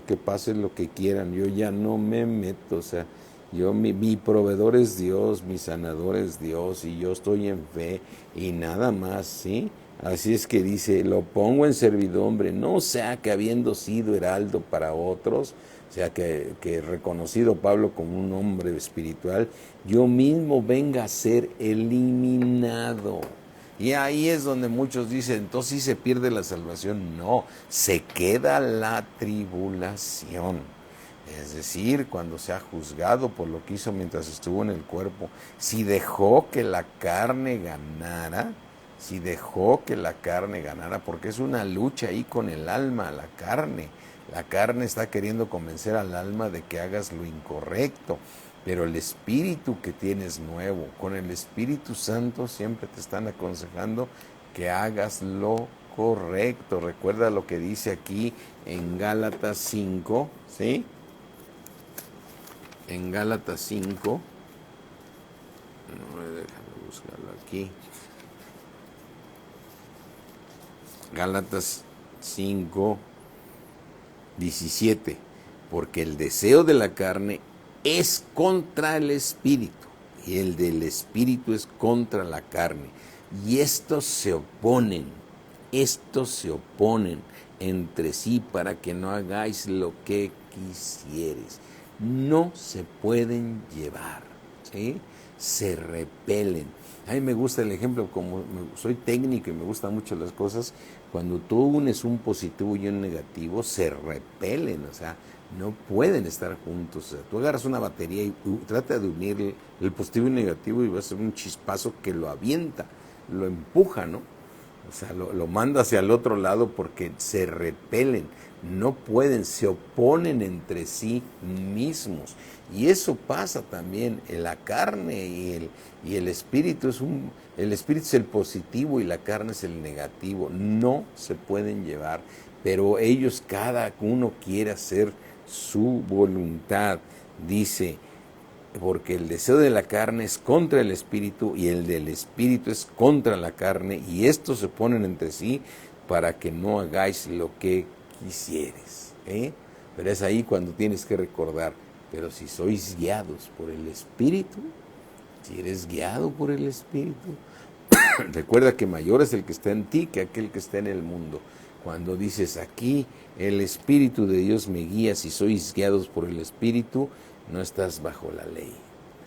que pase lo que quieran, yo ya no me meto, o sea, mi proveedor es Dios, mi sanador es Dios y yo estoy en fe y nada más, ¿sí? Así es que dice, lo pongo en servidumbre, no sea que habiendo sido heraldo para otros, o sea que reconocido Pablo como un hombre espiritual, yo mismo venga a ser eliminado. Y ahí es donde muchos dicen, entonces sí se pierde la salvación. No, se queda la tribulación. Es decir, cuando sea juzgado por lo que hizo mientras estuvo en el cuerpo. Si dejó que la carne ganara, porque es una lucha ahí con el alma, la carne. La carne está queriendo convencer al alma de que hagas lo incorrecto, pero el espíritu que tienes nuevo, con el Espíritu Santo siempre te están aconsejando que hagas lo correcto. Recuerda lo que dice aquí en Gálatas 5, ¿sí? En Gálatas 5, no, déjame buscarlo aquí. Gálatas 5, 17, porque el deseo de la carne es contra el espíritu y el del espíritu es contra la carne. Y estos se oponen entre sí para que no hagáis lo que quisieres. No se pueden llevar, ¿sí? Se repelen. A mí me gusta el ejemplo, como soy técnico y me gustan mucho las cosas, cuando tú unes un positivo y un negativo, se repelen, o sea, no pueden estar juntos. O sea, tú agarras una batería y trata de unir el positivo y el negativo y va a ser un chispazo que lo avienta, lo empuja, ¿no? O sea, lo manda hacia el otro lado porque se repelen, no pueden, se oponen entre sí mismos. Y eso pasa también en la carne y el espíritu. El espíritu es el positivo y la carne es el negativo. No se pueden llevar, pero ellos, cada uno quiere hacer su voluntad. Dice, porque el deseo de la carne es contra el espíritu y el del espíritu es contra la carne, y estos se ponen entre sí para que no hagáis lo que quisieres. Pero es ahí cuando tienes que recordar, pero si sois guiados por el espíritu, si eres guiado por el espíritu, recuerda que mayor es el que está en ti que aquel que está en el mundo. Cuando dices aquí, el Espíritu de Dios me guía, si sois guiados por el Espíritu, no estás bajo la ley,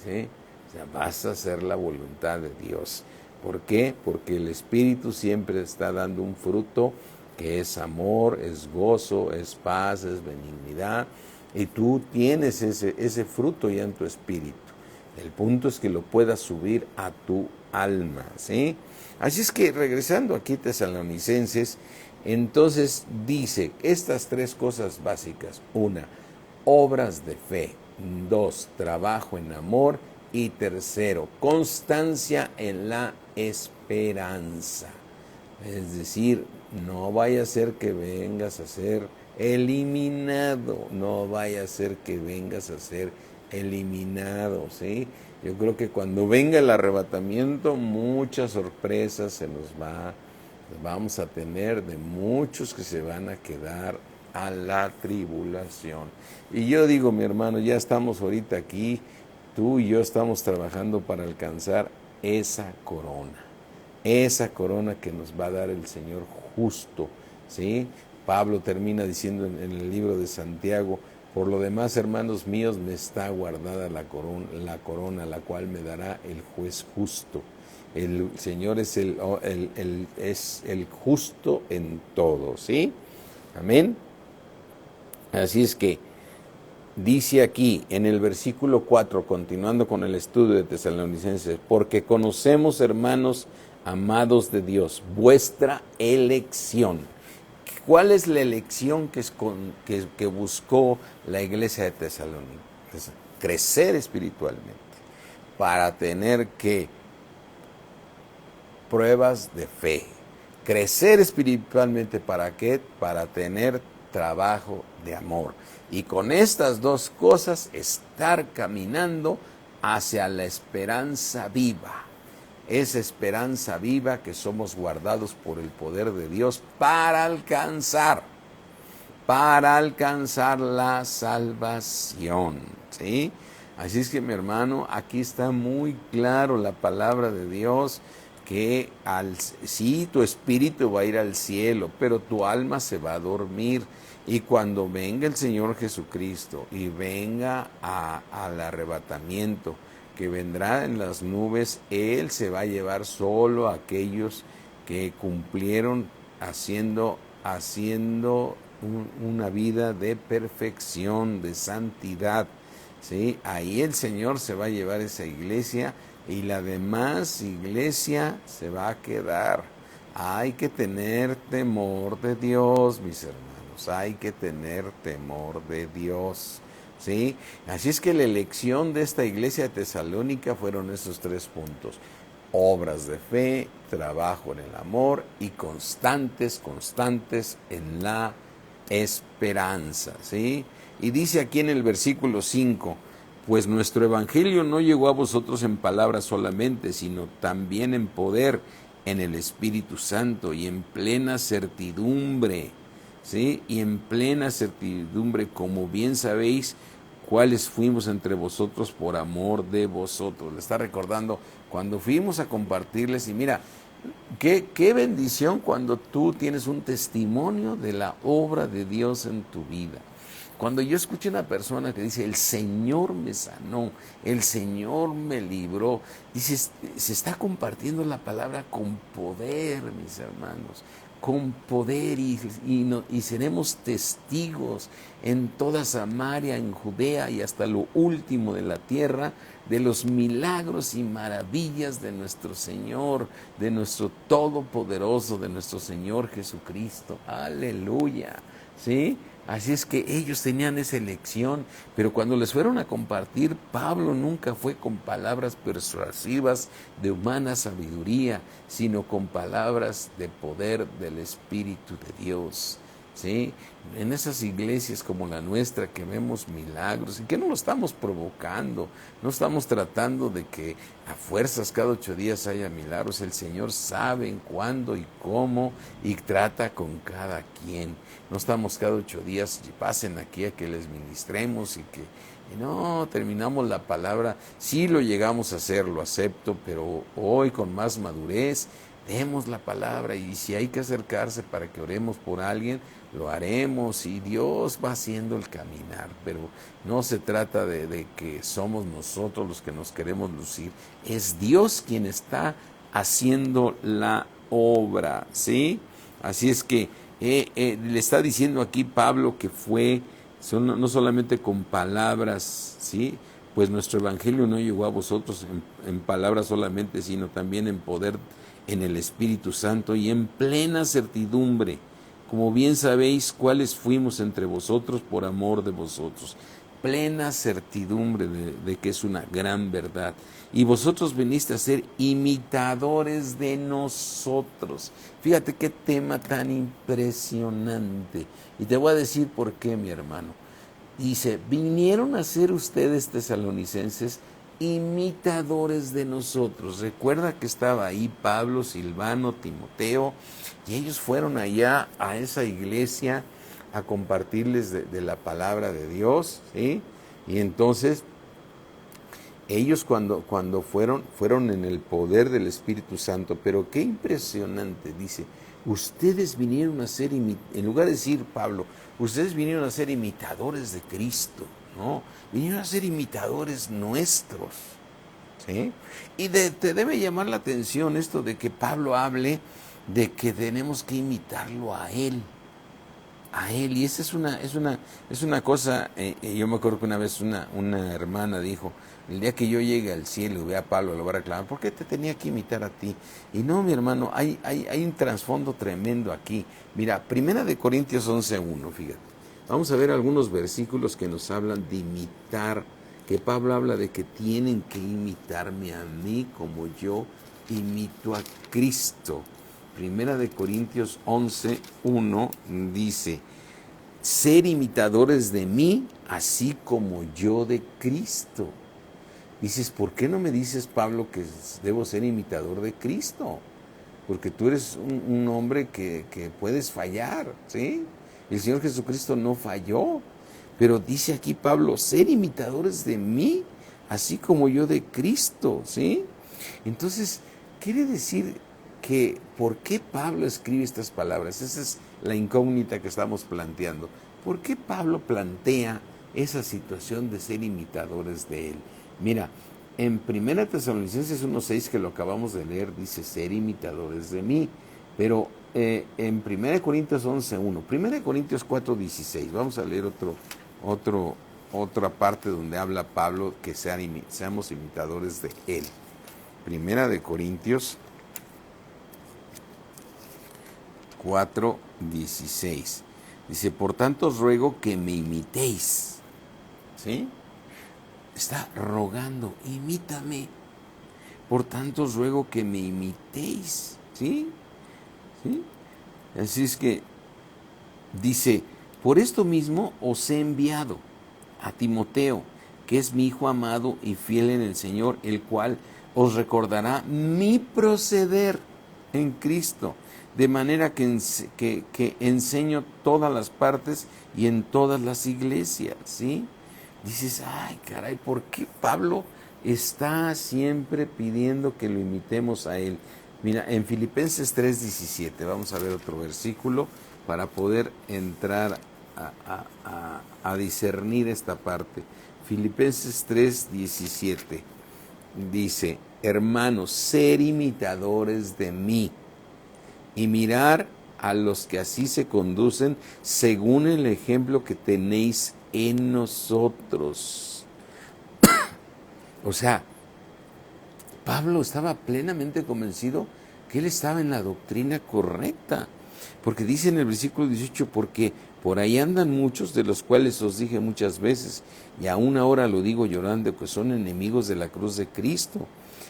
¿sí? O sea, vas a hacer la voluntad de Dios. ¿Por qué? Porque el Espíritu siempre está dando un fruto que es amor, es gozo, es paz, es benignidad, y tú tienes ese fruto ya en tu espíritu. El punto es que lo puedas subir a tu alma, ¿sí? Así es que, regresando aquí a Tesalonicenses, entonces dice estas tres cosas básicas: una, obras de fe; dos, trabajo en amor; y tercero, constancia en la esperanza. Es decir, no vaya a ser que vengas a ser eliminado, no vaya a ser que vengas a ser eliminado, ¿sí? Yo creo que cuando venga el arrebatamiento, muchas sorpresas vamos a tener, de muchos que se van a quedar a la tribulación. Y yo digo, mi hermano, ya estamos ahorita aquí, tú y yo estamos trabajando para alcanzar esa corona que nos va a dar el Señor justo, ¿sí? Pablo termina diciendo en el libro de Santiago: por lo demás, hermanos míos, me está guardada la corona, la cual me dará el juez justo. El Señor es el justo en todo, ¿sí? Amén. Así es que dice aquí en el versículo 4, continuando con el estudio de Tesalonicenses: porque conocemos, hermanos amados de Dios, vuestra elección. ¿Cuál es la elección que buscó la iglesia de Tesalónica? Crecer espiritualmente, para tener que pruebas de fe. Crecer espiritualmente, ¿para qué? Para tener trabajo de amor. Y con estas dos cosas, estar caminando hacia la esperanza viva. Esa esperanza viva que somos guardados por el poder de Dios para alcanzar la salvación, ¿sí? Así es que, mi hermano, aquí está muy claro la palabra de Dios, que sí, tu espíritu va a ir al cielo, pero tu alma se va a dormir. Y cuando venga el Señor Jesucristo y venga al arrebatamiento, que vendrá en las nubes, Él se va a llevar solo a aquellos que cumplieron haciendo una vida de perfección, de santidad, ¿sí? Ahí el Señor se va a llevar esa iglesia y la demás iglesia se va a quedar. Hay que tener temor de Dios, mis hermanos, hay que tener temor de Dios, ¿sí? Así es que la elección de esta iglesia de Tesalónica fueron esos 3 puntos: obras de fe, trabajo en el amor y constantes en la esperanza, ¿sí? Y dice aquí en el versículo 5, pues nuestro evangelio no llegó a vosotros en palabras solamente, sino también en poder, en el Espíritu Santo y en plena certidumbre, ¿sí? Y en plena certidumbre, como bien sabéis, cuáles fuimos entre vosotros por amor de vosotros. Le está recordando cuando fuimos a compartirles, y mira, qué bendición cuando tú tienes un testimonio de la obra de Dios en tu vida. Cuando yo escucho a una persona que dice, el Señor me sanó, el Señor me libró, dice, se está compartiendo la palabra con poder, mis hermanos, con poder, y seremos testigos en toda Samaria, en Judea y hasta lo último de la tierra, de los milagros y maravillas de nuestro Señor, de nuestro Todopoderoso, de nuestro Señor Jesucristo. Aleluya, ¿sí? Así es que ellos tenían esa elección, pero cuando les fueron a compartir, Pablo nunca fue con palabras persuasivas de humana sabiduría, sino con palabras de poder del Espíritu de Dios, ¿sí? En esas iglesias como la nuestra que vemos milagros y que no lo estamos provocando, no estamos tratando de que a fuerzas cada 8 días haya milagros. El Señor sabe en cuándo y cómo y trata con cada quien. No estamos cada 8 días, pasen aquí a que les ministremos y no, terminamos la palabra. Sí lo llegamos a hacer, lo acepto, pero hoy con más madurez demos la palabra, y si hay que acercarse para que oremos por alguien, lo haremos, y Dios va haciendo el caminar, pero no se trata de que somos nosotros los que nos queremos lucir, es Dios quien está haciendo la obra, ¿sí? Así es que le está diciendo aquí Pablo que fue no solamente con palabras, ¿sí? Pues nuestro evangelio no llegó a vosotros en palabras solamente, sino también en poder, en el Espíritu Santo y en plena certidumbre, como bien sabéis cuáles fuimos entre vosotros por amor de vosotros. Plena certidumbre de que es una gran verdad. Y vosotros veniste a ser imitadores de nosotros. Fíjate qué tema tan impresionante. Y te voy a decir por qué, mi hermano. Dice, vinieron a ser ustedes, tesalonicenses, imitadores de nosotros. Recuerda que estaba ahí Pablo, Silvano, Timoteo, y ellos fueron allá a esa iglesia a compartirles de la palabra de Dios, ¿sí? Y entonces ellos cuando fueron en el poder del Espíritu Santo, pero qué impresionante, dice, ustedes vinieron a ser, en lugar de decir Pablo, ustedes vinieron a ser imitadores de Cristo, ¿no? Vinieron a ser imitadores nuestros, ¿sí? Y te debe llamar la atención esto de que Pablo hable de que tenemos que imitarlo a Él. Y esa es una cosa, yo me acuerdo que una vez una hermana dijo, el día que yo llegue al cielo y vea a Pablo, lo voy a reclamar, ¿por qué te tenía que imitar a ti? Y no, mi hermano, hay un trasfondo tremendo aquí. Mira, 1 Corintios 11:1, fíjate. Vamos a ver algunos versículos que nos hablan de imitar, que Pablo habla de que tienen que imitarme a mí como yo imito a Cristo. 1 Corintios 11:1 dice, ser imitadores de mí, así como yo de Cristo. Dices, ¿por qué no me dices, Pablo, que debo ser imitador de Cristo? Porque tú eres un hombre que puedes fallar, ¿sí? El Señor Jesucristo no falló, pero dice aquí Pablo, ser imitadores de mí, así como yo de Cristo, ¿sí? Entonces, quiere decir que ¿por qué Pablo escribe estas palabras? Esa es la incógnita que estamos planteando. ¿Por qué Pablo plantea esa situación de ser imitadores de él? Mira, en 1 Tesalonicenses 1:6, que lo acabamos de leer, dice ser imitadores de mí. Pero en 1 Corintios 11:1, 1 Corintios 4:16, vamos a leer otra parte donde habla Pablo que seamos imitadores de él. 1 Corintios 4:16. Dice, por tanto os ruego que me imitéis. ¿Sí? Está rogando, imítame. Por tanto os ruego que me imitéis. ¿Sí? ¿Sí? Así es que dice, por esto mismo os he enviado a Timoteo, que es mi hijo amado y fiel en el Señor, el cual os recordará mi proceder en Cristo, de manera que enseño todas las partes y en todas las iglesias, ¿sí? Dices, ay, caray, ¿por qué Pablo está siempre pidiendo que lo imitemos a él? Mira, en Filipenses 3:17, vamos a ver otro versículo para poder entrar a discernir esta parte. Filipenses 3:17 dice, hermanos, ser imitadores de mí y mirar a los que así se conducen según el ejemplo que tenéis en nosotros. O sea, Pablo estaba plenamente convencido que él estaba en la doctrina correcta, porque dice en el versículo 18, porque por ahí andan muchos, de los cuales os dije muchas veces, y aún ahora lo digo llorando, que son enemigos de la cruz de Cristo,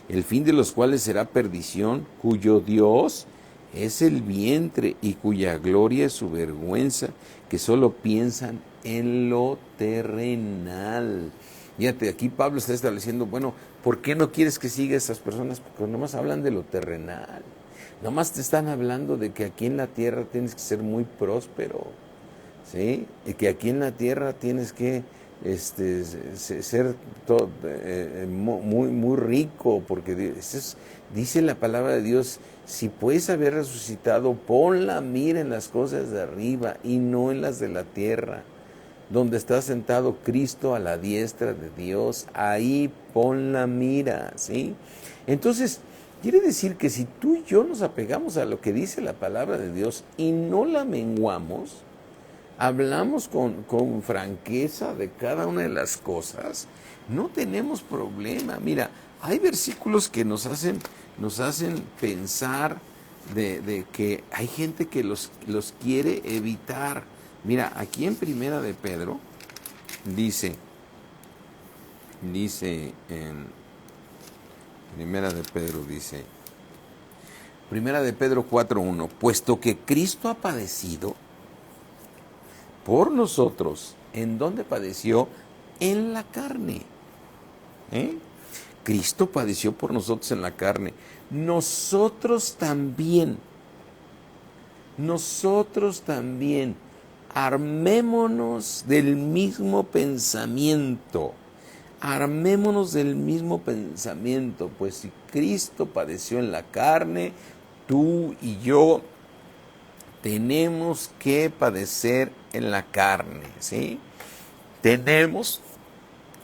el fin de los cuales será perdición, cuyo Dios es el vientre y cuya gloria es su vergüenza, que solo piensan en lo terrenal. Fíjate, aquí Pablo está estableciendo, bueno, ¿por qué no quieres que siga a estas personas? Porque nomás hablan de lo terrenal. Nomás te están hablando de que aquí en la tierra tienes que ser muy próspero, ¿sí? Y que aquí en la tierra tienes que ser muy rico, porque dice la palabra de Dios, si puedes haber resucitado, pon la mira en las cosas de arriba y no en las de la tierra, donde está sentado Cristo a la diestra de Dios, ahí pon la mira, ¿sí? Entonces, quiere decir que si tú y yo nos apegamos a lo que dice la palabra de Dios y no la menguamos, hablamos con franqueza de cada una de las cosas, no tenemos problema. Mira, hay versículos que nos hacen pensar de que hay gente que los quiere evitar. Mira, aquí en Primera de Pedro dice en Primera de Pedro 4:1, puesto que Cristo ha padecido por nosotros. ¿En dónde padeció? En la carne. Cristo padeció por nosotros en la carne. Nosotros también, armémonos del mismo pensamiento. Pues si Cristo padeció en la carne, tú y yo tenemos que padecer en la carne, ¿sí? Tenemos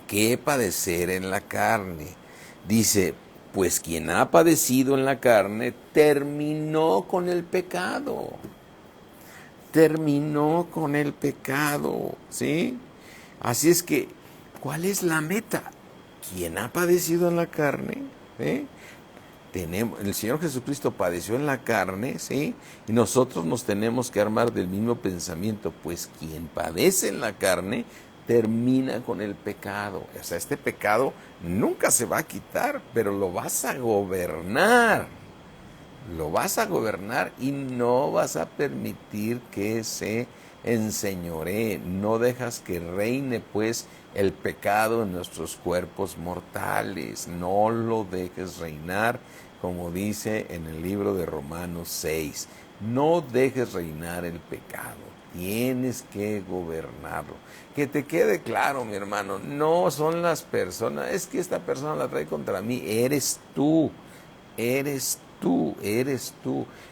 que padecer en la carne. Dice, pues quien ha padecido en la carne terminó con el pecado. ¿Sí? Así es que, ¿cuál es la meta? Quien ha padecido en la carne, ¿sí? El Señor Jesucristo padeció en la carne, ¿sí? Y nosotros nos tenemos que armar del mismo pensamiento, pues quien padece en la carne termina con el pecado. O sea, este pecado nunca se va a quitar, pero lo vas a gobernar. Y no vas a permitir que se enseñoree. No dejas que reine, pues, el pecado en nuestros cuerpos mortales. No lo dejes reinar, como dice en el libro de Romanos 6. No dejes reinar el pecado. Tienes que gobernarlo. Que te quede claro, mi hermano, no son las personas, es que esta persona la trae contra mí. Eres tú.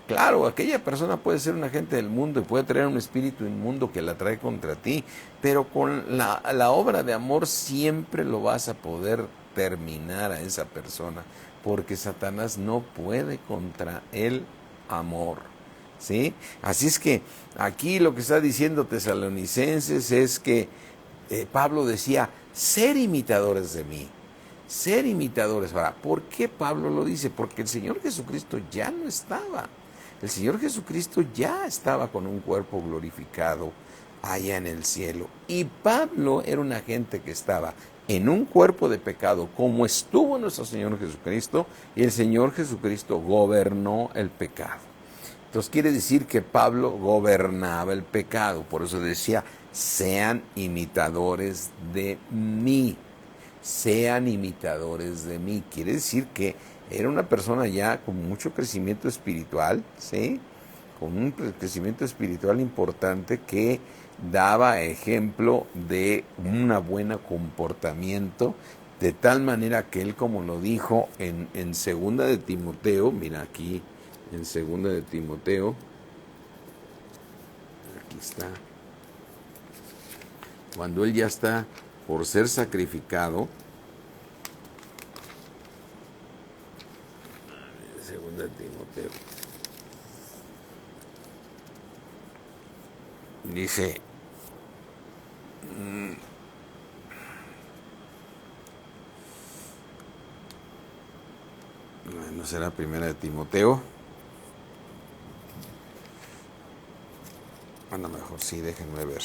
Claro, aquella persona puede ser un agente del mundo y puede traer un espíritu inmundo que la trae contra ti, pero con la obra de amor siempre lo vas a poder terminar a esa persona, porque Satanás no puede contra el amor. ¿sí? Así es que aquí lo que está diciendo Tesalonicenses es que Pablo decía, ser imitadores de mí, ser imitadores. Ahora, ¿por qué Pablo lo dice? Porque el Señor Jesucristo ya no estaba. El Señor Jesucristo ya estaba con un cuerpo glorificado allá en el cielo. Y Pablo era una gente que estaba en un cuerpo de pecado, como estuvo nuestro Señor Jesucristo, y el Señor Jesucristo gobernó el pecado. Entonces quiere decir que Pablo gobernaba el pecado, por eso decía, sean imitadores de mí, sean imitadores de mí. Quiere decir que era una persona ya con mucho crecimiento espiritual, ¿sí? Con un crecimiento espiritual importante que daba ejemplo de un buen comportamiento, de tal manera que él, como lo dijo en segunda de Timoteo, mira aquí, en segunda de Timoteo, aquí está, cuando él ya está por ser sacrificado, segunda de Timoteo, dice, no será primera de Timoteo, a lo mejor sí, déjenme ver.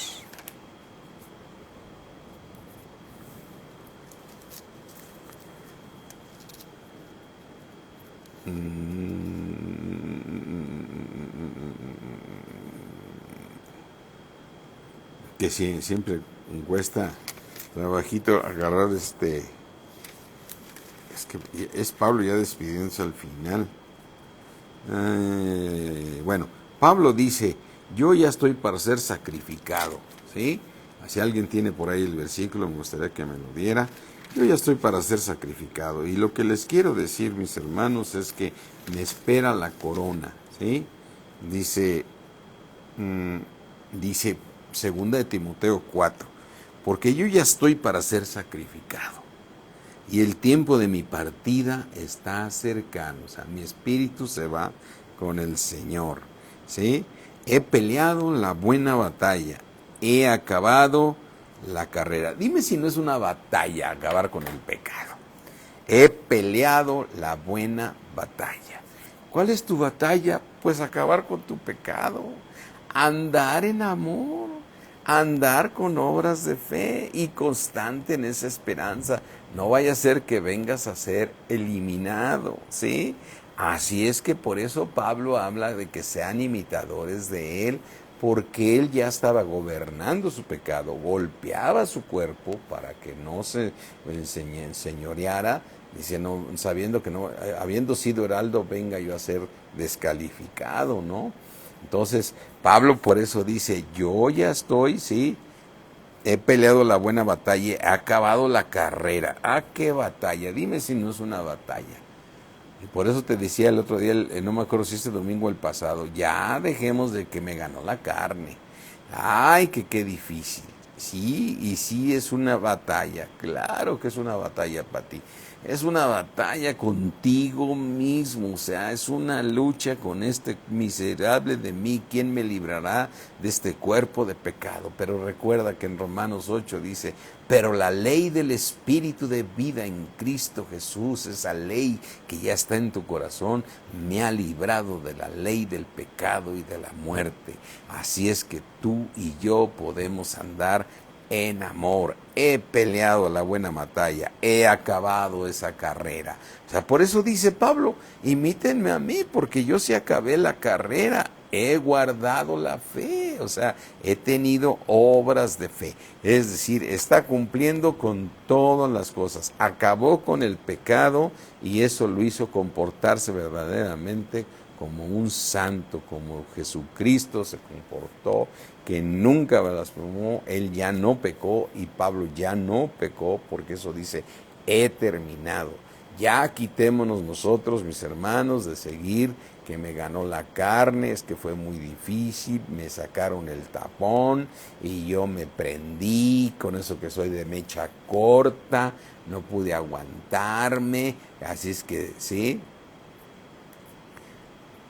Que sí, siempre cuesta trabajito agarrar es que es Pablo ya despidiéndose al final. Bueno, Pablo dice, yo ya estoy para ser sacrificado, ¿sí? Si alguien tiene por ahí el versículo, me gustaría que me lo diera. Yo ya estoy para ser sacrificado. Y lo que les quiero decir, mis hermanos, es que me espera la corona, ¿sí? Dice, dice segunda de Timoteo 4, porque yo ya estoy para ser sacrificado. Y el tiempo de mi partida está cercano. O sea, mi espíritu se va con el Señor. ¿Sí? He peleado la buena batalla. He acabado la carrera. Dime si no es una batalla acabar con el pecado. He peleado la buena batalla. ¿Cuál es tu batalla? Pues acabar con tu pecado. Andar en amor. Andar con obras de fe y constante en esa esperanza. No vaya a ser que vengas a ser eliminado, ¿sí? Así es que por eso Pablo habla de que sean imitadores de él, porque él ya estaba gobernando su pecado, golpeaba su cuerpo para que no se enseñoreara, diciendo, sabiendo que no, habiendo sido heraldo, venga yo a ser descalificado, ¿no? Entonces, Pablo por eso dice, yo ya estoy, sí, he peleado la buena batalla, he acabado la carrera. ¿A qué batalla? Dime si no es una batalla. Y por eso te decía el otro día, no me acuerdo si este domingo o el pasado, ya dejemos de que me ganó la carne. Ay, que qué difícil. Sí, y sí es una batalla, claro que es una batalla para ti. Es una batalla contigo mismo, o sea, es una lucha con este miserable de mí. ¿Quién me librará de este cuerpo de pecado? Pero recuerda que en Romanos 8 dice, pero la ley del Espíritu de vida en Cristo Jesús, esa ley que ya está en tu corazón, me ha librado de la ley del pecado y de la muerte. Así es que tú y yo podemos andar en amor. He peleado la buena batalla, he acabado esa carrera. O sea, por eso dice Pablo, imítenme a mí, porque yo sí acabé la carrera, he guardado la fe, o sea, he tenido obras de fe. Es decir, está cumpliendo con todas las cosas. Acabó con el pecado y eso lo hizo comportarse verdaderamente como un santo, como Jesucristo se comportó, que nunca blasfemó, él ya no pecó y Pablo ya no pecó, porque eso dice, he terminado. Ya quitémonos nosotros, mis hermanos, de seguir que me ganó la carne, es que fue muy difícil, me sacaron el tapón y yo me prendí con eso que soy de mecha corta, no pude aguantarme, así es que, ¿sí?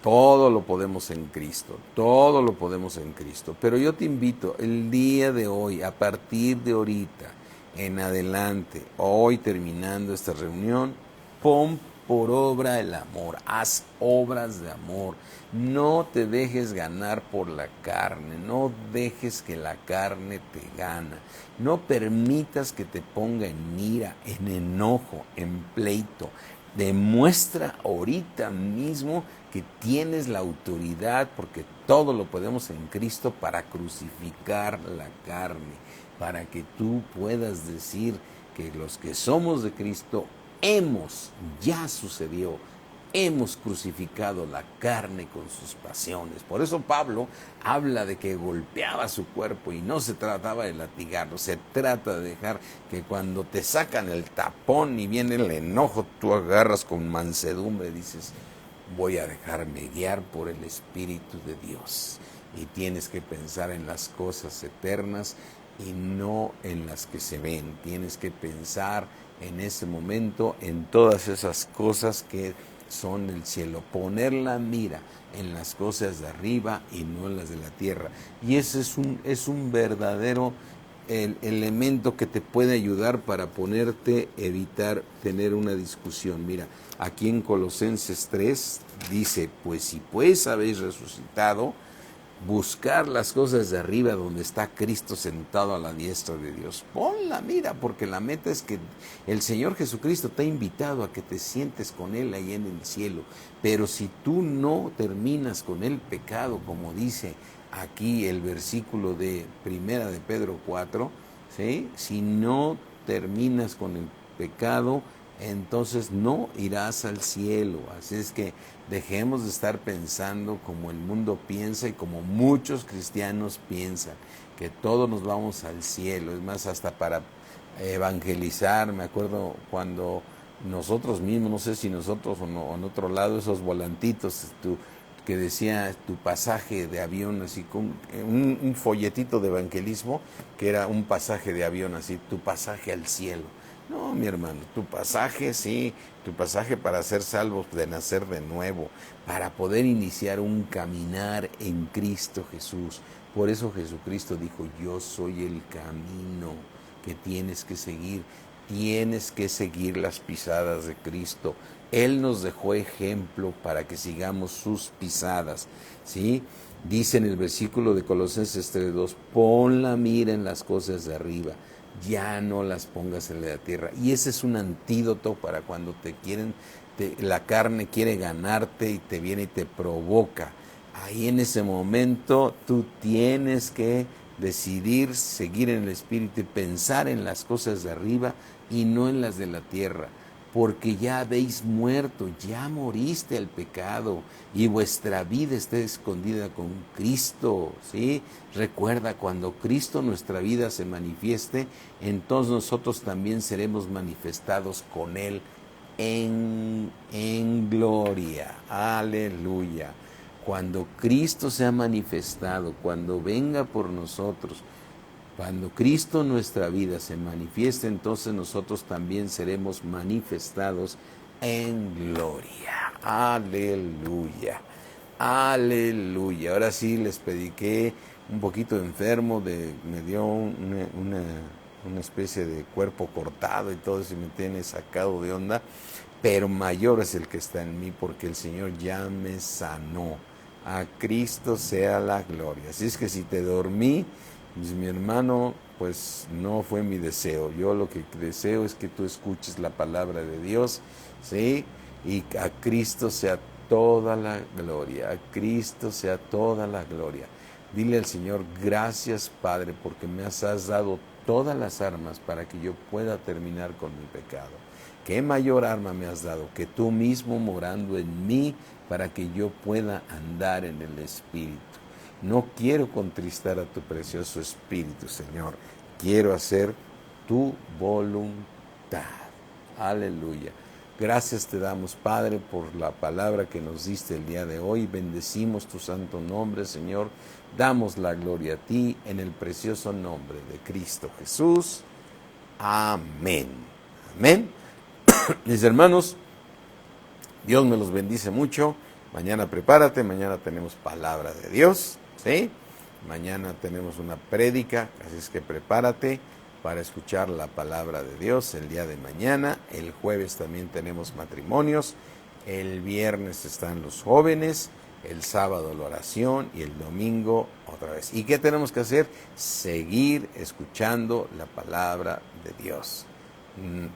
Todo lo podemos en Cristo, todo lo podemos en Cristo. Pero yo te invito el día de hoy, a partir de ahorita en adelante, hoy terminando esta reunión, pon por obra el amor, haz obras de amor. No te dejes ganar por la carne, no dejes que la carne te gana. No permitas que te ponga en ira, en enojo, en pleito. Demuestra ahorita mismo que tienes la autoridad, porque todo lo podemos en Cristo, para crucificar la carne, para que tú puedas decir que los que somos de Cristo ya sucedió, hemos crucificado la carne con sus pasiones. Por eso Pablo habla de que golpeaba su cuerpo, y no se trataba de latigarlo, se trata de dejar que cuando te sacan el tapón y viene el enojo, tú agarras con mansedumbre y dices: voy a dejarme guiar por el Espíritu de Dios. Y tienes que pensar en las cosas eternas y no en las que se ven. Tienes que pensar en ese momento en todas esas cosas que son del cielo. Poner la mira en las cosas de arriba y no en las de la tierra. Y ese es un verdadero elemento que te puede ayudar para evitar tener una discusión. Mira, aquí en Colosenses 3 dice: pues si pues habéis resucitado, buscar las cosas de arriba, donde está Cristo sentado a la diestra de Dios. Pon la mira, porque la meta es que el Señor Jesucristo te ha invitado a que te sientes con Él ahí en el cielo. Pero si tú no terminas con el pecado, como dice aquí el versículo de Primera de Pedro 4, ¿sí? Si no terminas con el pecado, entonces no irás al cielo. Así es que dejemos de estar pensando como el mundo piensa y como muchos cristianos piensan, que todos nos vamos al cielo. Es más, hasta para evangelizar, me acuerdo cuando nosotros mismos, no sé si nosotros o en otro lado, esos volantitos que decía tu pasaje de avión, así con un folletito de evangelismo que era un pasaje de avión, así, tu pasaje al cielo. No, mi hermano, tu pasaje, sí, tu pasaje para ser salvos, de nacer de nuevo, para poder iniciar un caminar en Cristo Jesús. Por eso Jesucristo dijo: yo soy el camino que tienes que seguir. Tienes que seguir las pisadas de Cristo. Él nos dejó ejemplo para que sigamos sus pisadas, ¿sí? Dice en el versículo de Colosenses 3:2: pon la mira en las cosas de arriba, ya no las pongas en la tierra. Y ese es un antídoto para cuando la carne quiere ganarte y te viene y te provoca. Ahí en ese momento tú tienes que decidir seguir en el Espíritu y pensar en las cosas de arriba y no en las de la tierra, porque ya habéis muerto, ya moriste al pecado y vuestra vida está escondida con Cristo, ¿sí? Recuerda, cuando Cristo nuestra vida se manifieste, entonces nosotros también seremos manifestados con Él en gloria. Aleluya. Cuando Cristo sea manifestado, cuando venga por nosotros, cuando Cristo nuestra vida se manifieste, entonces nosotros también seremos manifestados en gloria. Aleluya. Aleluya. Ahora sí les prediqué un poquito enfermo, me dio una especie de cuerpo cortado y todo eso, y me tiene sacado de onda, pero mayor es el que está en mí, porque el Señor ya me sanó. A Cristo sea la gloria. Así es que si te dormí, pues, mi hermano, pues no fue mi deseo. Yo lo que deseo es que tú escuches la palabra de Dios, ¿sí? Y a Cristo sea toda la gloria, a Cristo sea toda la gloria. Dile al Señor: gracias, Padre, porque me has dado todas las armas para que yo pueda terminar con mi pecado. ¿Qué mayor arma me has dado que tú mismo morando en mí, para que yo pueda andar en el Espíritu? No quiero contristar a tu precioso Espíritu, Señor. Quiero hacer tu voluntad. Aleluya. Gracias te damos, Padre, por la palabra que nos diste el día de hoy. Bendecimos tu santo nombre, Señor. Damos la gloria a ti en el precioso nombre de Cristo Jesús. Amén. Amén. Mis hermanos, Dios me los bendice mucho Mañana prepárate, mañana tenemos palabra de Dios, ¿sí? Mañana tenemos una prédica, así es que prepárate para escuchar la palabra de Dios el día de mañana. El jueves también tenemos matrimonios, el viernes están los jóvenes, el sábado la oración y el domingo otra vez. ¿Y qué tenemos que hacer? Seguir escuchando la palabra de Dios,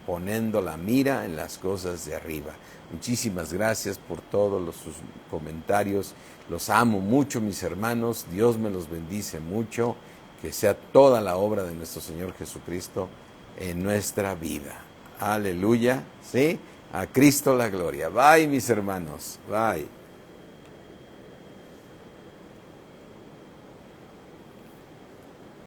poniendo la mira en las cosas de arriba. Muchísimas gracias por todos sus comentarios. Los amo mucho, mis hermanos. Dios me los bendice mucho. Que sea toda la obra de nuestro Señor Jesucristo en nuestra vida. Aleluya. ¿Sí? A Cristo la gloria. Bye, mis hermanos. Bye.